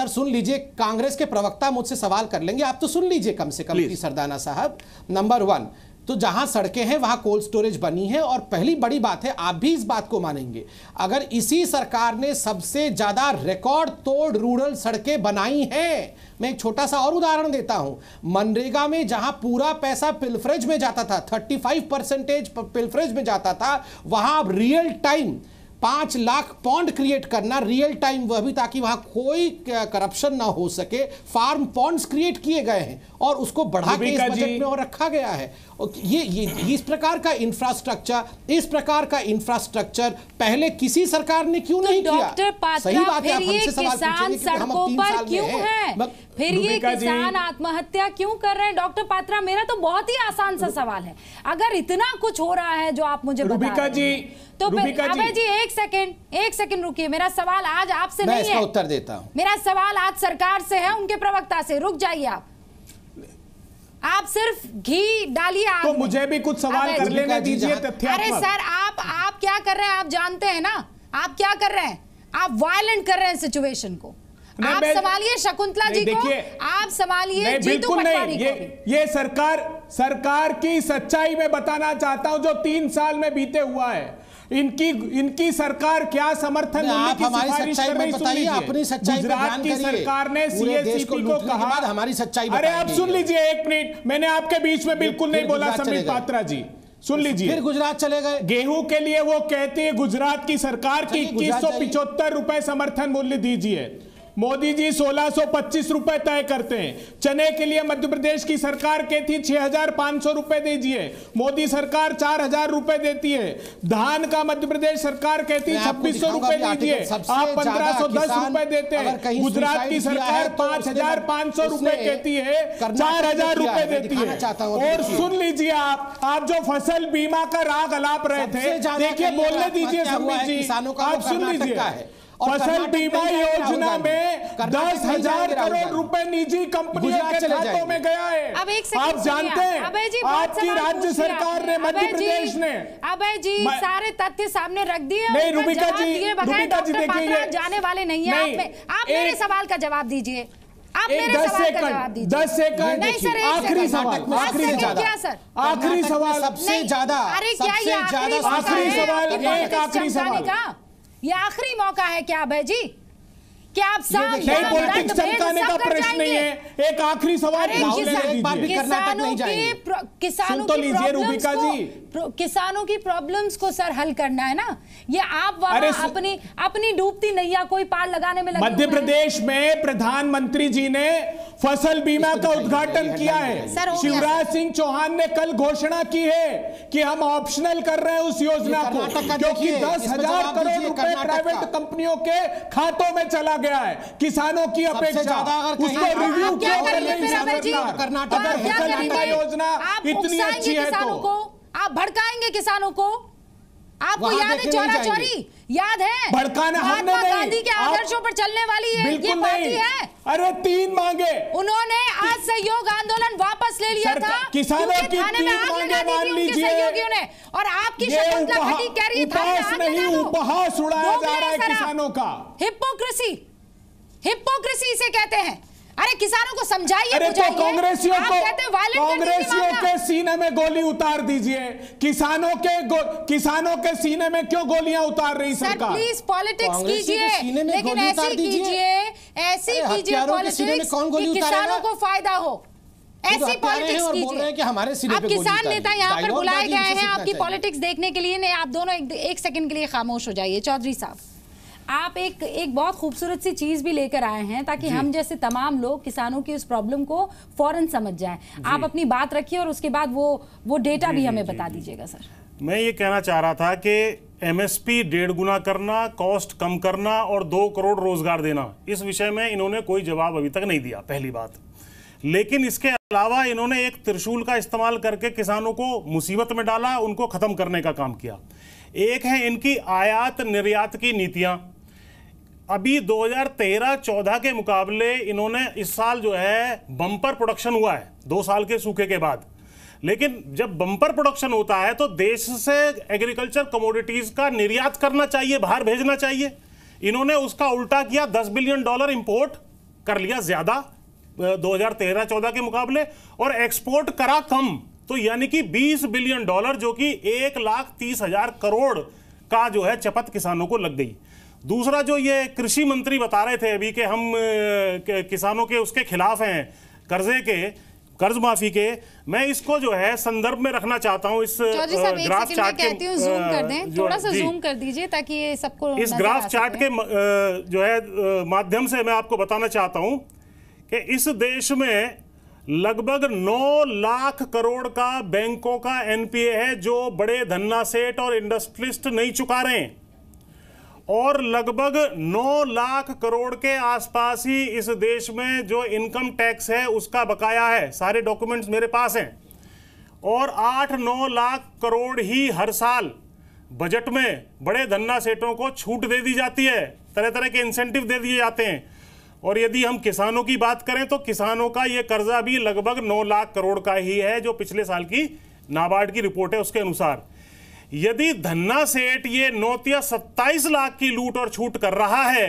सुन लीजिए, कांग्रेस के प्रवक्ता मुझसे सवाल कर लेंगे, आप तो सुन लीजिए कम से कम की सरदाना साहब। नंबर 1, तो जहां सड़कें हैं वहां कोल्ड स्टोरेज बनी है, और पहली बड़ी बात है, आप भी इस बात को मानेंगे, अगर इसी सरकार ने सबसे ज्यादा रिकॉर्ड तोड़ रूरल सड़कें बनाई हैं। मैं एक छोटा सा और उदाहरण देता हूं, मनरेगा में जहां पूरा पैसा पिलफ्रेज में जाता था, 35% पिलफ्रेज में जाता था, वहां अब real time 5 lakh pond create करना, रियल टाइम, वह भी ताकि वहां कोई करप्शन ना हो सके, फार्म पॉन्ड्स क्रिएट किए गए हैं और उसको बढ़ा के इस बजट में और रखा गया है। ये इस प्रकार का इंफ्रास्ट्रक्चर पहले किसी सरकार ने क्यों नहीं किया? सही बात है, आप हमसे सवाल पूछेंगे कि हम 3 साल में हैं। फिर ये किसान आत्महत्या क्यों कर रहे हैं? डॉक्टर पात्रा, मेरा तो बहुत ही आसान सा सवाल है, अगर इतना कुछ हो रहा है जो आप मुझे बता रहे हैं, तो अबे जी एक सेकंड रुकिए, मेरा सवाल आज आपसे नहीं है, मैं इसका उत्तर देता हूं। मेरा सवाल आज सरकार से है, उनके प्रवक्ता से। रुक जाइए, आप सिर्फ घी डालिए। तो मुझे भी कुछ सवाल कर लेने दीजिए। अरे सर, आप क्या कर रहे हैं? आप जानते हैं ना आप क्या कर रहे हैं? आप वायलेंट कर रहे हैं सिचुएशन को। आप संभालिए शकुंतला जी को, आप संभालिए जीतू पटवारी को। ये सरकार की सच्चाई में बताना चाहता हूं जो 3 साल में बीते हुआ है। इनकी सरकार क्या समर्थन मूल्य की सिफारिश कर रही? बताइए अपनी सच्चाई पे ध्यान की सरकार ने सीएससीपी को कहा, हमारी सच्चाई। अरे आप सुन लीजिए 1 मिनट, मैंने आपके बीच में बिल्कुल नहीं बोला संबित पात्रा जी, सुन लीजिए। फिर गुजरात चले गए। गेहूं के लिए वो कहते हैं गुजरात की सरकार की 2175 रुपए समर्थन मूल्य दीजिए, मोदी जी 1625 रुपए तय करते हैं। चने के लिए मध्य प्रदेश की सरकार कहती है 6500 रुपए दीजिए, मोदी सरकार 4000 रुपए देती है। धान का मध्य प्रदेश सरकार कहती है 2600 रुपए दीजिए, आप 1510 रुपए देते हैं। गुजरात की सरकार 5500 रुपए कहती है, 4000 रुपए देती है। और सुन लीजिए, आप जो फसल बीमा का राग अलाप रहे थे, देखिए बोलने दीजिए संबित जी, आप सुन लीजिए। फसल बीमा योजना में 10,000 करोड़ रुपए निजी कंपनियों के खातों में गया है। आप जानते हैं, आपकी राज्य सरकार ने, मध्य प्रदेश ने। अबे जी, सारे तथ्य सामने रख दिए। नहीं रुबिका जी देखिए, जाने वाले नहीं है। आप मेरे सवाल का जवाब दीजिए। आप मेरे सवाल का जवाब दीजिए। 10 सेकंड आखिरी सवाल, क्या सर? आखिरी सवाल सबसे ज्यादा। अरे क्या ये आखिरी सवाल? एक आखिरी सवाल, ये आखिरी मौका है क्या अभय जी? क्या आप पॉलिटिक्स चमकाने का प्रश्न नहीं है, एक आखिरी सवाल किसानों की प्रॉब्लम्स को सर हल करना है ना। ये आप अपनी डूबती नैया कोई पार लगाने में लगे। मध्य प्रदेश में प्रधानमंत्री जी ने फसल बीमा का उद्घाटन किया है। शिवराज सिंह चौहान ने कल घोषणा की है कि हम ऑप्शनल कर रहे हैं उस योजना को, क्योंकि 10,000 करोड़ रुपए प्राइवेट कंपनियों के खातों में चला गया है। किसानों की अपेक्षा उसको रिव्यू क्यों कर्नाटक फसल बीमा योजना इतनी अच्छी है तो आप भड़काएंगे किसानों को। आपको याद है चोरा चोरी? याद है? भड़काना हमने नहीं, गांधी के आदर्शों पर चलने वाली है ये पार्टी है। अरे 3 मांगे उन्होंने आज सहयोग आंदोलन वापस ले लिया था, किसानों की 3 मांगे मान लीजिए। सहयोगियों ने, और आपकी शकुंतला खटी कह रही है नहीं, उपहास उड़ाया जा रहा है किसानों का। हिपोक्रेसी इसे कहते हैं। अरे किसानों को समझाइए, अरे तो कांग्रेसियों के सीने में गोली उतार दीजिए। किसानों के सीने में क्यों गोलियां उतार रही सरकार? प्लीज पॉलिटिक्स कीजिए, लेकिन ऐसी कीजिए पॉलिटिक्स कि किसानों को फायदा हो। ऐसी पॉलिटिक्स कीजिए। अब किसान नेता यहाँ पर बुलाए गए हैं आपकी पॉलिटिक्स देखने के लिए। नहीं, आप दोनों एक सेकंड के लिए खामोश हो जाइए। चौधरी साहब, आप एक बहुत खूबसूरत सी चीज भी लेकर आए हैं ताकि हम जैसे तमाम लोग किसानों की उस प्रॉब्लम को फौरन समझ जाएं। आप अपनी बात रखिए और उसके बाद वो डेटा भी हमें बता दीजिएगा। सर, मैं ये कहना चाह रहा था कि एमएसपी 1.5 गुना करना, कॉस्ट कम करना और 2 करोड़ रोजगार देना, इस विषय में इन्होंने कोई जवाब अभी तक नहीं दिया, पहली बात। लेकिन इसके अलावा इन्होंने एक त्रिशूल का इस्तेमाल करके किसानों को मुसीबत में डाला, उनको खत्म करने का काम किया। एक है इनकी आयात निर्यात की नीतियां। अभी 2013-14 के मुकाबले इन्होंने इस साल जो है बम्पर प्रोडक्शन हुआ है 2 साल के सूखे के बाद। लेकिन जब बम्पर प्रोडक्शन होता है तो देश से एग्रीकल्चर कमोडिटीज का निर्यात करना चाहिए, बाहर भेजना चाहिए। इन्होंने उसका उल्टा किया, $10 बिलियन इंपोर्ट कर लिया ज्यादा 2013-14 के मुकाबले, और एक्सपोर्ट करा कम। तो यानी कि $20 बिलियन जो कि 1,30,000 करोड़ का जो है चपत किसानों को लग गई। दूसरा, जो ये कृषि मंत्री बता रहे थे अभी कि हम किसानों के उसके खिलाफ हैं, कर्ज माफी के, मैं इसको जो है संदर्भ में रखना चाहता हूं। इस ग्राफ चार्ट के जूम कर दें, थोड़ा सा जूम कर दीजिए ताकि ये सबको इस ग्राफ चार्ट के जो है माध्यम से मैं आपको बताना चाहता हूं कि इस देश में लगभग 9 लाख करोड़ का बैंकों का एनपीए है जो बड़े धन्ना सेठ और इंडस्ट्रियलिस्ट नहीं चुका रहे हैं, और लगभग 9 लाख करोड़ के आसपास ही इस देश में जो इनकम टैक्स है उसका बकाया है। सारे डॉक्यूमेंट्स मेरे पास हैं। और 8-9 लाख करोड़ ही हर साल बजट में बड़े धन्ना सेठों को छूट दे दी जाती है, तरह तरह के इंसेंटिव दे दिए जाते हैं। और यदि हम किसानों की बात करें तो किसानों का ये कर्जा भी लगभग 9 लाख करोड़ का ही है, जो पिछले साल की नाबार्ड की रिपोर्ट है उसके अनुसार। यदि धन्ना सेठ ये 27 लाख की लूट और छूट कर रहा है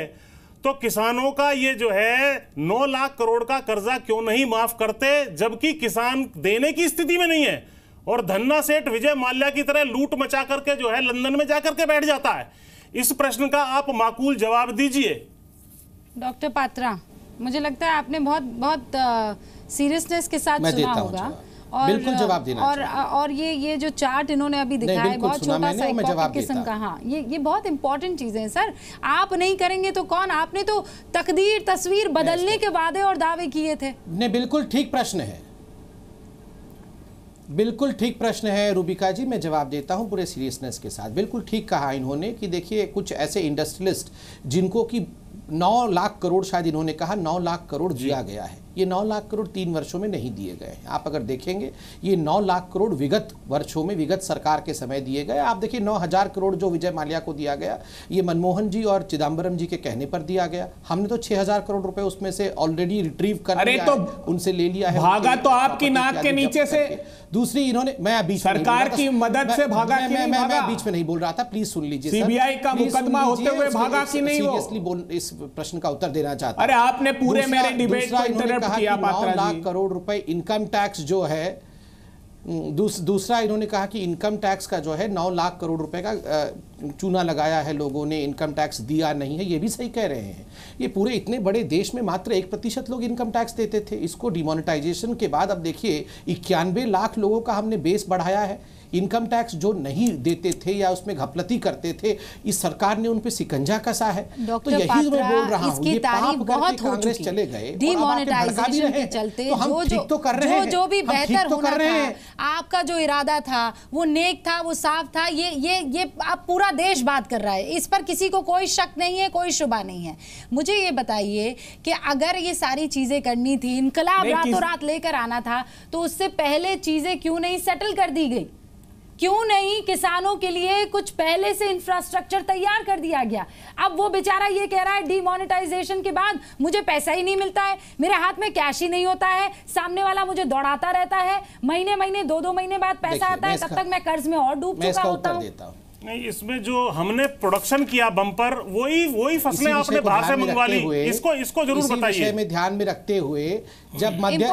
तो किसानों का ये जो है 9 लाख करोड़ का कर्जा क्यों नहीं माफ करते, जबकि किसान देने की स्थिति में नहीं है और धन्ना सेठ विजय माल्या की तरह लूट मचा करके जो है लंदन में जाकर के बैठ जाता है। इस प्रश्न का आप माकूल जवाब दीजिए। डॉक्टर पात्रा, मुझे लगता है आपने बहुत सीरियसनेस के साथ सुना होगा और बिल्कुल जवाब देना और ये जो चार्ट इन्होंने अभी दिखाया है बहुत छोटा सा एक किस्म का। हाँ, ये बहुत इंपॉर्टेंट चीजें हैं सर। आप नहीं करेंगे तो कौन? आपने तो तकदीर तस्वीर बदलने के वादे और दावे किए थे। नहीं, बिल्कुल ठीक प्रश्न है, बिल्कुल ठीक प्रश्न है रूबिका जी, मैं जवाब देता हूं पूरे सीरियसनेस के साथ। बिल्कुल ठीक कहा इन्होंने कि देखिए कुछ ऐसे इंडस्ट्रियलिस्ट जिनको कि 9 लाख करोड़, शायद इन्होंने कहा 9 लाख करोड़ दिया गया है, ये 9 लाख करोड़ 3 वर्षों में नहीं दिए गए हैं। आप अगर देखेंगे ये 9 लाख करोड़ विगत वर्षों में विगत सरकार के समय दिए गए। आप देखिए 9,000 करोड़ जो विजय माल्या को दिया गया, ये मनमोहन जी और चिदम्बरम जी के कहने पर दिया गया। हमने तो 6,000 करोड़ रुपए उसमें से ऑलरेडी रिट्रीव कर लिया है, उनसे ले लिया है। भागा तो आपकी नाक के नीचे से। दूसरी इन्होंने, मैं बीच सरकार की मदद से भागा, मैं बीच में नहीं बोल रहा था, प्लीज सुन लीजिए। सीबीआई का मुकदमा होते हुए भागा कि नहीं? सीरियसली बोल, इस प्रश्न का उत्तर देना चाहता हूं। अरे आपने पूरे मेरे डिबेट को इंटरप्ट किया। 9 लाख करोड़ रुपए इनकम टैक्स जो है, दूसरा इन्होंने कहा कि इनकम टैक्स का जो है 9 लाख करोड़ रुपए का चूना लगाया है लोगों ने, इनकम टैक्स दिया नहीं है। ये भी सही कह रहे हैं। ये पूरे इतने बड़े देश में मात्र 1% लोग इनकम टैक्स देते थे। इसको डिमोनेटाइजेशन के बाद अब देखिए 91 लाख लोगों का हमने बेस बढ़ाया है। इनकम टैक्स जो नहीं देते थे या उसमें घपलती करते थे, इस सरकार ने उन पे शिकंजा कसा है। तो यही मैं बोल रहा हूं, ये पाप करके कांग्रेस चले गए, डिमोनेटाइजेशन के चलते जो भी बेहतर होना था, आपका जो इरादा था वो नेक था, वो साफ था। ये अब पूरा देश बात कर रहा है, इस पर किसी को कोई शक नहीं है, कोई शुबा नहीं है। मुझे ये बताइए कि अगर ये सारी चीजें करनी थी, इनकलाब रातों रात लेकर आना था, तो उससे पहले चीजें क्यों नहीं सेटल कर दी गई? क्यों नहीं किसानों के लिए कुछ पहले से इंफ्रास्ट्रक्चर तैयार कर दिया गया? अब वो बेचारा ये कह रहा है डिमोनेटाइजेशन के बाद मुझे पैसा ही नहीं मिलता है, मेरे हाथ में कैश ही नहीं होता है, सामने वाला मुझे दौड़ाता रहता है, महीने 2-2 महीने बाद पैसा आता है, तब तक मैं कर्ज में और डूब चुका होता हूं। नहीं, इसमें जो हमने प्रोडक्शन किया बम्पर, वही फसलें आपने बाहर से मंगवा ली। इसको जरूर बताइए। में ध्यान में रखते हुए जब मध्य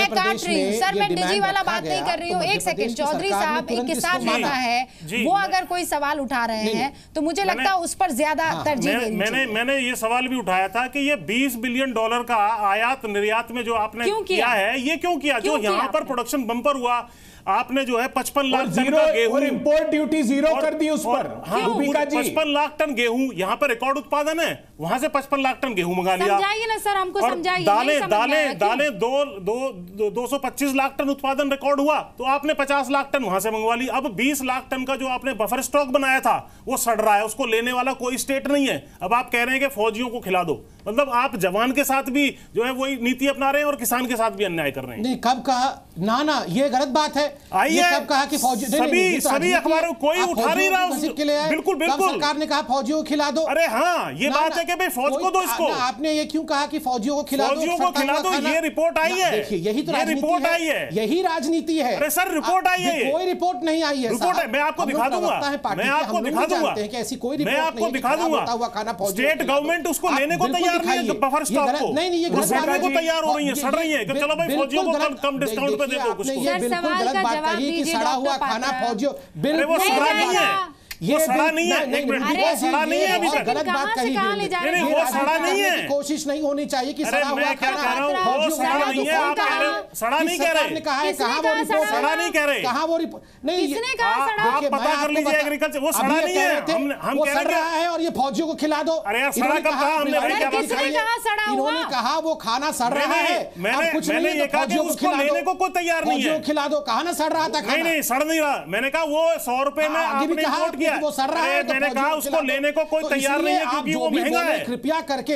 प्रदेश में सर, मैं निजी वाला बात नहीं कर रही हूँ। एक सेकंड, चौधरी साहब एक किसान नेता है, वो अगर कोई सवाल उठा रहे हैं तो मुझे लगता है उस पर ज्यादा तरजीह देनी चाहिए। मैंने ये सवाल भी उठाया था कि ये $20 बिलियन का आयात निर्यात में जो आपने किया है, ये क्यों किया? जो यहाँ पर प्रोडक्शन बम्पर हुआ, आपने जो है 55 लाख टन का गेहूं और इंपोर्ट ड्यूटी जीरो कर दी उस पर। हाँ, 55 लाख टन गेहूं, यहाँ पर रिकॉर्ड उत्पादन है, वहां से 55 लाख टन गेहूं मंगा लिया। समझाइए ना सर, हमको समझाइए। दालें 225 लाख टन उत्पादन रिकॉर्ड हुआ, तो आपने 50 लाख टन वहां से मंगवा ली। अब 20 लाख टन का जो आपने बफर स्टॉक बनाया था वो सड़ रहा है, उसको लेने वाला कोई स्टेट नहीं है। अब आप कह रहे हैं कि फौजियों को खिला दो, मतलब आप जवान के साथ भी जो है वही नीति अपना रहे हैं और किसान के साथ भी अन्याय कर रहे हैं। नहीं, कब कहा? ना ये गलत बात है। आइए, कब कहा कि फौजी? सभी अखबारों कोई उठा नहीं रहा के लिए। बिल्कुल सरकार ने कहा फौजियों को खिला दो। अरे हाँ, ये बात है कि भाई फौज को दो इसको। आपने ये क्यों कहा कि फौजियों को खिला दो? फौजियों को खिला दो, ये रिपोर्ट आई है। देखिए, यही तो रिपोर्ट आई है, यही राजनीति है। अरे सर, रिपोर्ट आई है। कोई रिपोर्ट नहीं आई है। रिपोर्ट है, मैं आपको दिखा दूंगा। मैं आपको दिखा दूंगा। ऐसी कोई रिपोर्ट मैं आपको दिखा दूंगा। स्टेट गवर्नमेंट उसको लेने को तैयार नहीं है, बफर स्टॉक को। नहीं, ये को तैयार हो रही है, सड़ रही है। चलो भाई, फौजियों को कम डिस्काउंट पे दे दो कुछ। बिल्कुल गलत बात कही कि सड़ा हुआ खाना फौजियों, बिल्कुल वो सड़ा नहीं है। ये सड़ा नहीं है, वो सड़ा नहीं है अभी तक। गलत बात कही। नहीं, वो सड़ा नहीं है। कोशिश नहीं होनी चाहिए कि सड़ा हुआ खाना वो सड़ा नहीं है। आप कह रहे हो सड़ा नहीं कह रहे। कहा है, कहां वो रिपोर्ट? सड़ा नहीं कह रहे। कहां वो रिपोर्ट? नहीं, किसने कहा सड़ा? आप पता कर लीजिए एग्रीकल्चर, वो सड़ा नहीं है। हम कह रहा है और ये फौजियों को खिला दो। अरे यार, सड़ा कब कहा हमने? भाई क्या बात किसने कहा सड़ा हुआ? इन्होंने कहा वो खाना सड़ रहा है। मैंने ये कहा कि उसको लेने को कोई तैयार नहीं है। खिला दो। कहा ना सड़ रहा था? नहीं, सड़ नहीं रहा। मैंने कहा वो 100 रुपए में आपने इंपोर्ट किया, वो सड़ रहा है। मैंने कहा उसको लेने को कोई तैयार नहीं है क्योंकि वो महंगा है। कृपया करके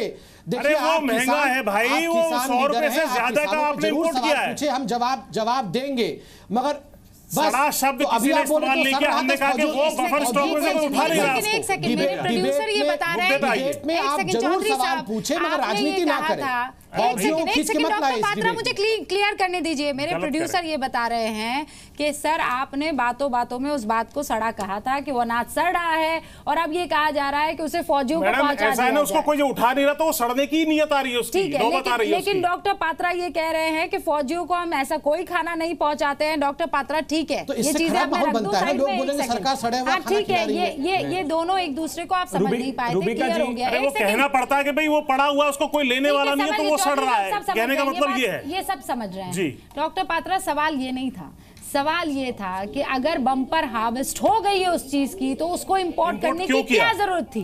अरे वो महंगा है भाई, वो 100 रुपए से ज्यादा का आपने इंपोर्ट किया है। हम जवाब देंगे, मगर सड़ा शब्द किसी ने इस्तेमाल नहीं किया। हमने कहा कि वो बफर स्टॉक में से उठा नहीं रहा। एक सेकंड, मेरे प्रोड्यूसर ये बता रहे हैं में आप जरूर सवाल पूछे, मगर राजनीति ना करें। एक सेकंड डॉक्टर पात्रा, मुझे क्लियर करने दीजिए। मेरे प्रोड्यूसर ये बता रहे हैं कि सर, आपने बातों बातों में उस बात को सड़ा कहा था कि वो अनाज सड़ रहा है, और अब ये कहा जा रहा है कि उसे फौजियों को पहुंचा दिया ऐसा है ना, उसको कोई जो उठा नहीं रहा तो वो सड़ने की नियत आ रही है उसकी। ठीक है, लेकिन डॉक्टर पात्रा ये कह रहे हैं कि फौजियों को हम ऐसा कोई खाना नहीं पहुंचाते हैं। डॉक्टर पात्रा, ठीक है, ये चीजें आप रख दो साइड में। हाँ, ठीक है, ये दोनों एक दूसरे को आप समझ नहीं पाए थे, क्लियर हो गया। वो कहना पड़ता है कि भाई वो पड़ा हुआ, उसको कोई लेने वाला नहीं है तो वो सड़ रहा है। कहने का मतलब ये है। ये सब समझ रहे हैं डॉक्टर पात्रा। सवाल ये नहीं था, सवाल ये था कि अगर बम्पर हार्वेस्ट हो गई है उस चीज की, तो उसको इंपोर्ट करने की क्या जरूरत थी?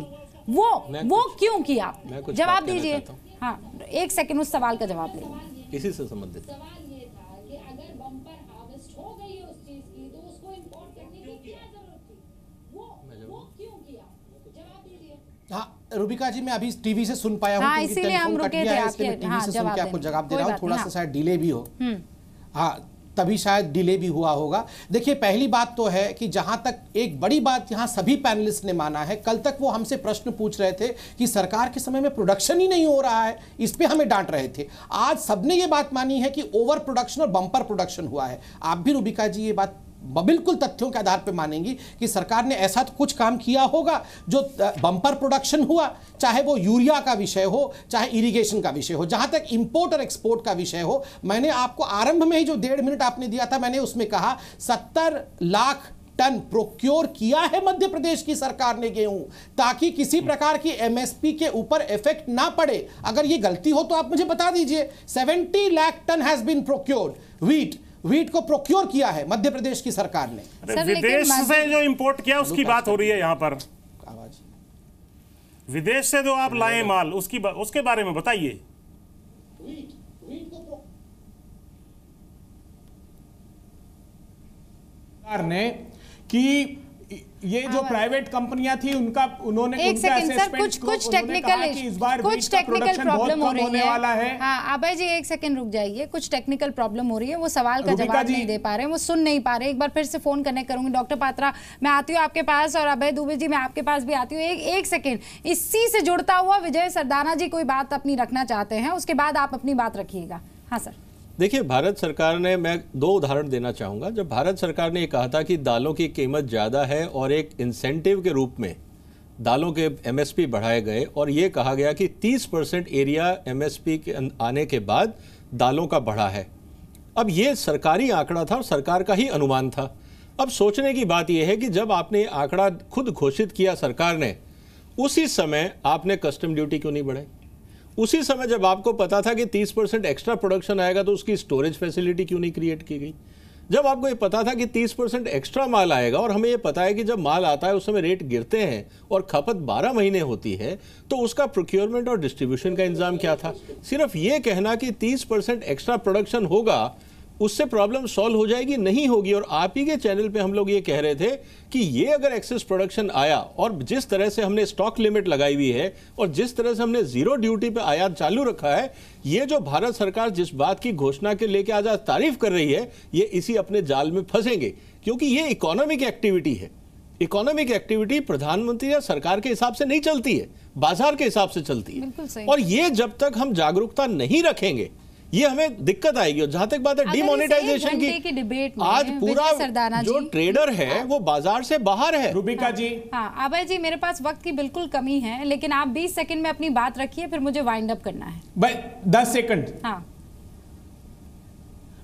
वो क्यों किया? जवाब दीजिए। हाँ, एक सेकंड, उस सवाल का जवाब लेंगे। इसी से संबंधित सवाल ये था कि अगर बम्पर हार्वेस्ट हो गई है उस चीज की, तो उसको इंपोर्ट करने की क्या जरूरत थी? वो क्यों किया? जवाब दीजिए। हाँ, रूबिका जी, मैं अभी टीवी से सुन पाया हूँ, हाँ, इसीलिए हम रुके थे आपके। टीवी से सुन के आपको जवाब दे रहा हूँ। थोड़ा सा शायद डिले भी हो, हाँ, तभी शायद डिले भी हुआ होगा। देखिए, पहली बात तो है कि जहां तक एक बड़ी बात यहां सभी पैनलिस्ट ने माना है, कल तक वो हमसे प्रश्न पूछ रहे थे कि सरकार के समय में प्रोडक्शन ही नहीं हो रहा है, इस पे हमें डांट रहे थे। आज सबने ये बात मानी है कि ओवर प्रोडक्शन और बम्पर प्रोडक्शन हुआ है। आप भी रूबिका जी ये बात बिल्कुल तथ्यों के आधार पर मानेंगी कि सरकार ने ऐसा तो कुछ काम किया होगा जो बम्पर प्रोडक्शन हुआ, चाहे वो यूरिया का विषय हो, चाहे इरिगेशन का विषय हो। जहां तक इंपोर्ट और एक्सपोर्ट का विषय हो, मैंने आपको आरंभ में ही जो 1.5 मिनट आपने दिया था, मैंने उसमें कहा 70 लाख टन प्रोक्योर किया है मध्य प्रदेश की सरकार ने गेहूं, ताकि किसी प्रकार की एमएसपी के ऊपर इफेक्ट ना पड़े। अगर ये गलती हो तो आप मुझे बता दीजिए। 70 lakh ton has been procured wheat को प्रोक्योर किया है मध्य प्रदेश की सरकार ने। विदेश से जो इंपोर्ट किया उसकी बात हो रही है यहाँ पर। विदेश से जो आप लाए माल, उसके बारे में बताइए। ने कि ये जो प्राइवेट कंपनियां थी उन्होंने एक सेकंड सर, कुछ टेक्निकल प्रॉब्लम हो रही है। हाँ अभय जी, एक सेकंड रुक जाइए, कुछ टेक्निकल प्रॉब्लम हो रही है, वो सवाल का जवाब नहीं दे पा रहे हैं, वो सुन नहीं पा रहे। एक बार फिर से फोन कनेक्ट करूंगी। डॉक्टर पात्रा, मैं आती हूँ आपके पास, और अभय दुबे जी, मैं आपके पास भी आती हूँ। एक सेकंड, इसी से जुड़ता हुआ विजय सरदाना जी कोई बात अपनी रखना चाहते हैं, उसके बाद आप अपनी बात रखिएगा। हाँ सर। देखिए, भारत सरकार ने, मैं 2 उदाहरण देना चाहूँगा। जब भारत सरकार ने ये कहा था कि दालों की कीमत ज़्यादा है और एक इंसेंटिव के रूप में दालों के MSP बढ़ाए गए और ये कहा गया कि 30% एरिया MSP के आने के बाद दालों का बढ़ा है। अब ये सरकारी आंकड़ा था और सरकार का ही अनुमान था। अब सोचने की बात यह है कि जब आपने आंकड़ा खुद घोषित किया सरकार ने, उसी समय आपने कस्टम ड्यूटी क्यों नहीं बढ़ाई? उसी समय जब आपको पता था कि 30% एक्स्ट्रा प्रोडक्शन आएगा तो उसकी स्टोरेज फैसिलिटी क्यों नहीं क्रिएट की गई? जब आपको ये पता था कि 30% एक्स्ट्रा माल आएगा और हमें ये पता है कि जब माल आता है उस समय रेट गिरते हैं और खपत 12 महीने होती है, तो उसका प्रोक्योरमेंट और डिस्ट्रीब्यूशन का इंतजाम क्या था? सिर्फ ये कहना कि 30% एक्स्ट्रा प्रोडक्शन होगा उससे प्रॉब्लम सॉल्व हो जाएगी, नहीं होगी। और आप ही के चैनल पे हम लोग ये कह रहे थे कि ये अगर एक्सेस प्रोडक्शन आया और जिस तरह से हमने स्टॉक लिमिट लगाई हुई है और जिस तरह से हमने जीरो ड्यूटी पे आयात चालू रखा है, ये जो भारत सरकार जिस बात की घोषणा के लेके आज तारीफ कर रही है, ये इसी अपने जाल में फंसेंगे, क्योंकि ये इकोनॉमिक एक्टिविटी है। इकोनॉमिक एक्टिविटी प्रधानमंत्री या सरकार के हिसाब से नहीं चलती है, बाजार के हिसाब से चलती है। और ये जब तक हम जागरूकता नहीं रखेंगे ये हमें दिक्कत आएगी। और जहां तक बात है डिमोनेटाइजेशन की डिबेट में, आज पूरा जो ट्रेडर है वो बाजार से बाहर है। रूबिका जी, हाँ अभय जी, मेरे पास वक्त की बिल्कुल कमी है, लेकिन आप 20 सेकंड में अपनी बात रखिए, फिर मुझे वाइंड अप करना है। 10 सेकंड। हाँ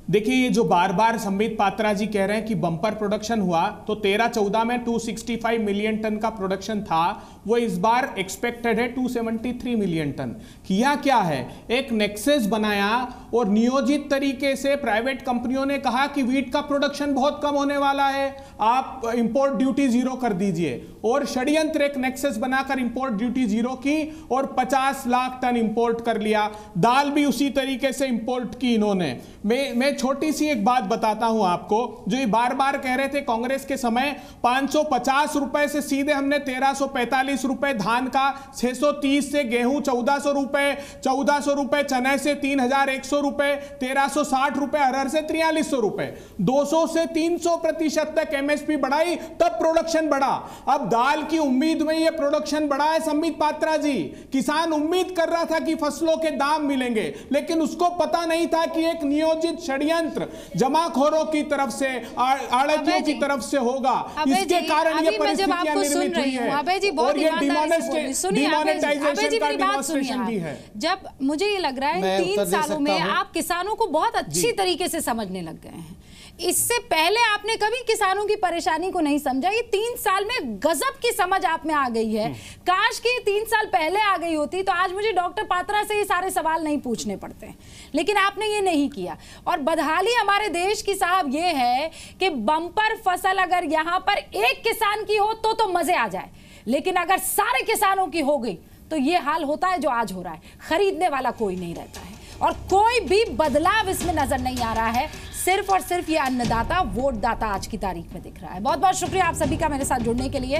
देखिए, ये जो बार बार संबित पात्रा जी कह रहे हैं कि बम्पर प्रोडक्शन हुआ, तो 13-14 में 265 मिलियन टन का प्रोडक्शन था, वो इस बार एक्सपेक्टेड है 273 मिलियन टन। किया क्या है, एक नेक्सस बनाया और नियोजित तरीके से प्राइवेट कंपनियों ने कहा कि वीट का प्रोडक्शन बहुत कम होने वाला है, आप इंपोर्ट ड्यूटी जीरो कर दीजिए, और षड्यंत्र एक नेक्सस बनाकर इंपोर्ट ड्यूटी जीरो की और 50 लाख टन इंपोर्ट कर लिया। दाल भी उसी तरीके से इंपोर्ट की इन्होंने। मैं छोटी सी एक बात बताता हूं आपको, जो ये बार बार कह रहे थे कांग्रेस के समय 550 रुपए से सीधे हमने 1345 रुपए धान का, 630 से गेहूं 1400 रुपए, 1400 रुपए चने से 3100 रुपए, 1360 रुपए अरहर से 4300 रुपए, 200 से 300% तक MSP बढ़ाई, तब प्रोडक्शन बढ़ा। अब दाल की उम्मीद में ये प्रोडक्शन बढ़ा है संबित पात्रा जी। किसान उम्मीद कर रहा था कि फसलों के दाम मिलेंगे, लेकिन उसको पता नहीं था कि एक नियोजित षड्यंत्र जमाखोरों की तरफ से, आड़तियों की तरफ से होगा। इसके कारण ये परिस्थितियां निर्मित हुई है और ये डिमोनेटाइजेशन का डिमॉन्स्ट्रेशन भी है। जब मुझे ये लग रहा है 3 सालों में आप किसानों को बहुत अच्छी तरीके से समझने लग गए हैं। इससे पहले आपने कभी किसानों की परेशानी को नहीं समझा। ये 3 साल में गजब की समझ आप में आ गई है। काश कि 3 साल पहले आ गई होती तो आज मुझे डॉक्टर पात्रा से ये सारे सवाल नहीं पूछने पड़ते, लेकिन आपने ये नहीं किया। और बदहाली हमारे देश की साहब ये है कि बम्पर फसल अगर यहाँ पर एक किसान की हो तो मजे आ जाए, लेकिन अगर सारे किसानों की हो गई तो ये हाल होता है जो आज हो रहा है। खरीदने वाला कोई नहीं रहता है और कोई भी बदलाव इसमें नजर नहीं आ रहा है। सिर्फ और सिर्फ ये अन्नदाता, वोटदाता आज की तारीख में दिख रहा है। बहुत बहुत शुक्रिया आप सभी का मेरे साथ जुड़ने के लिए।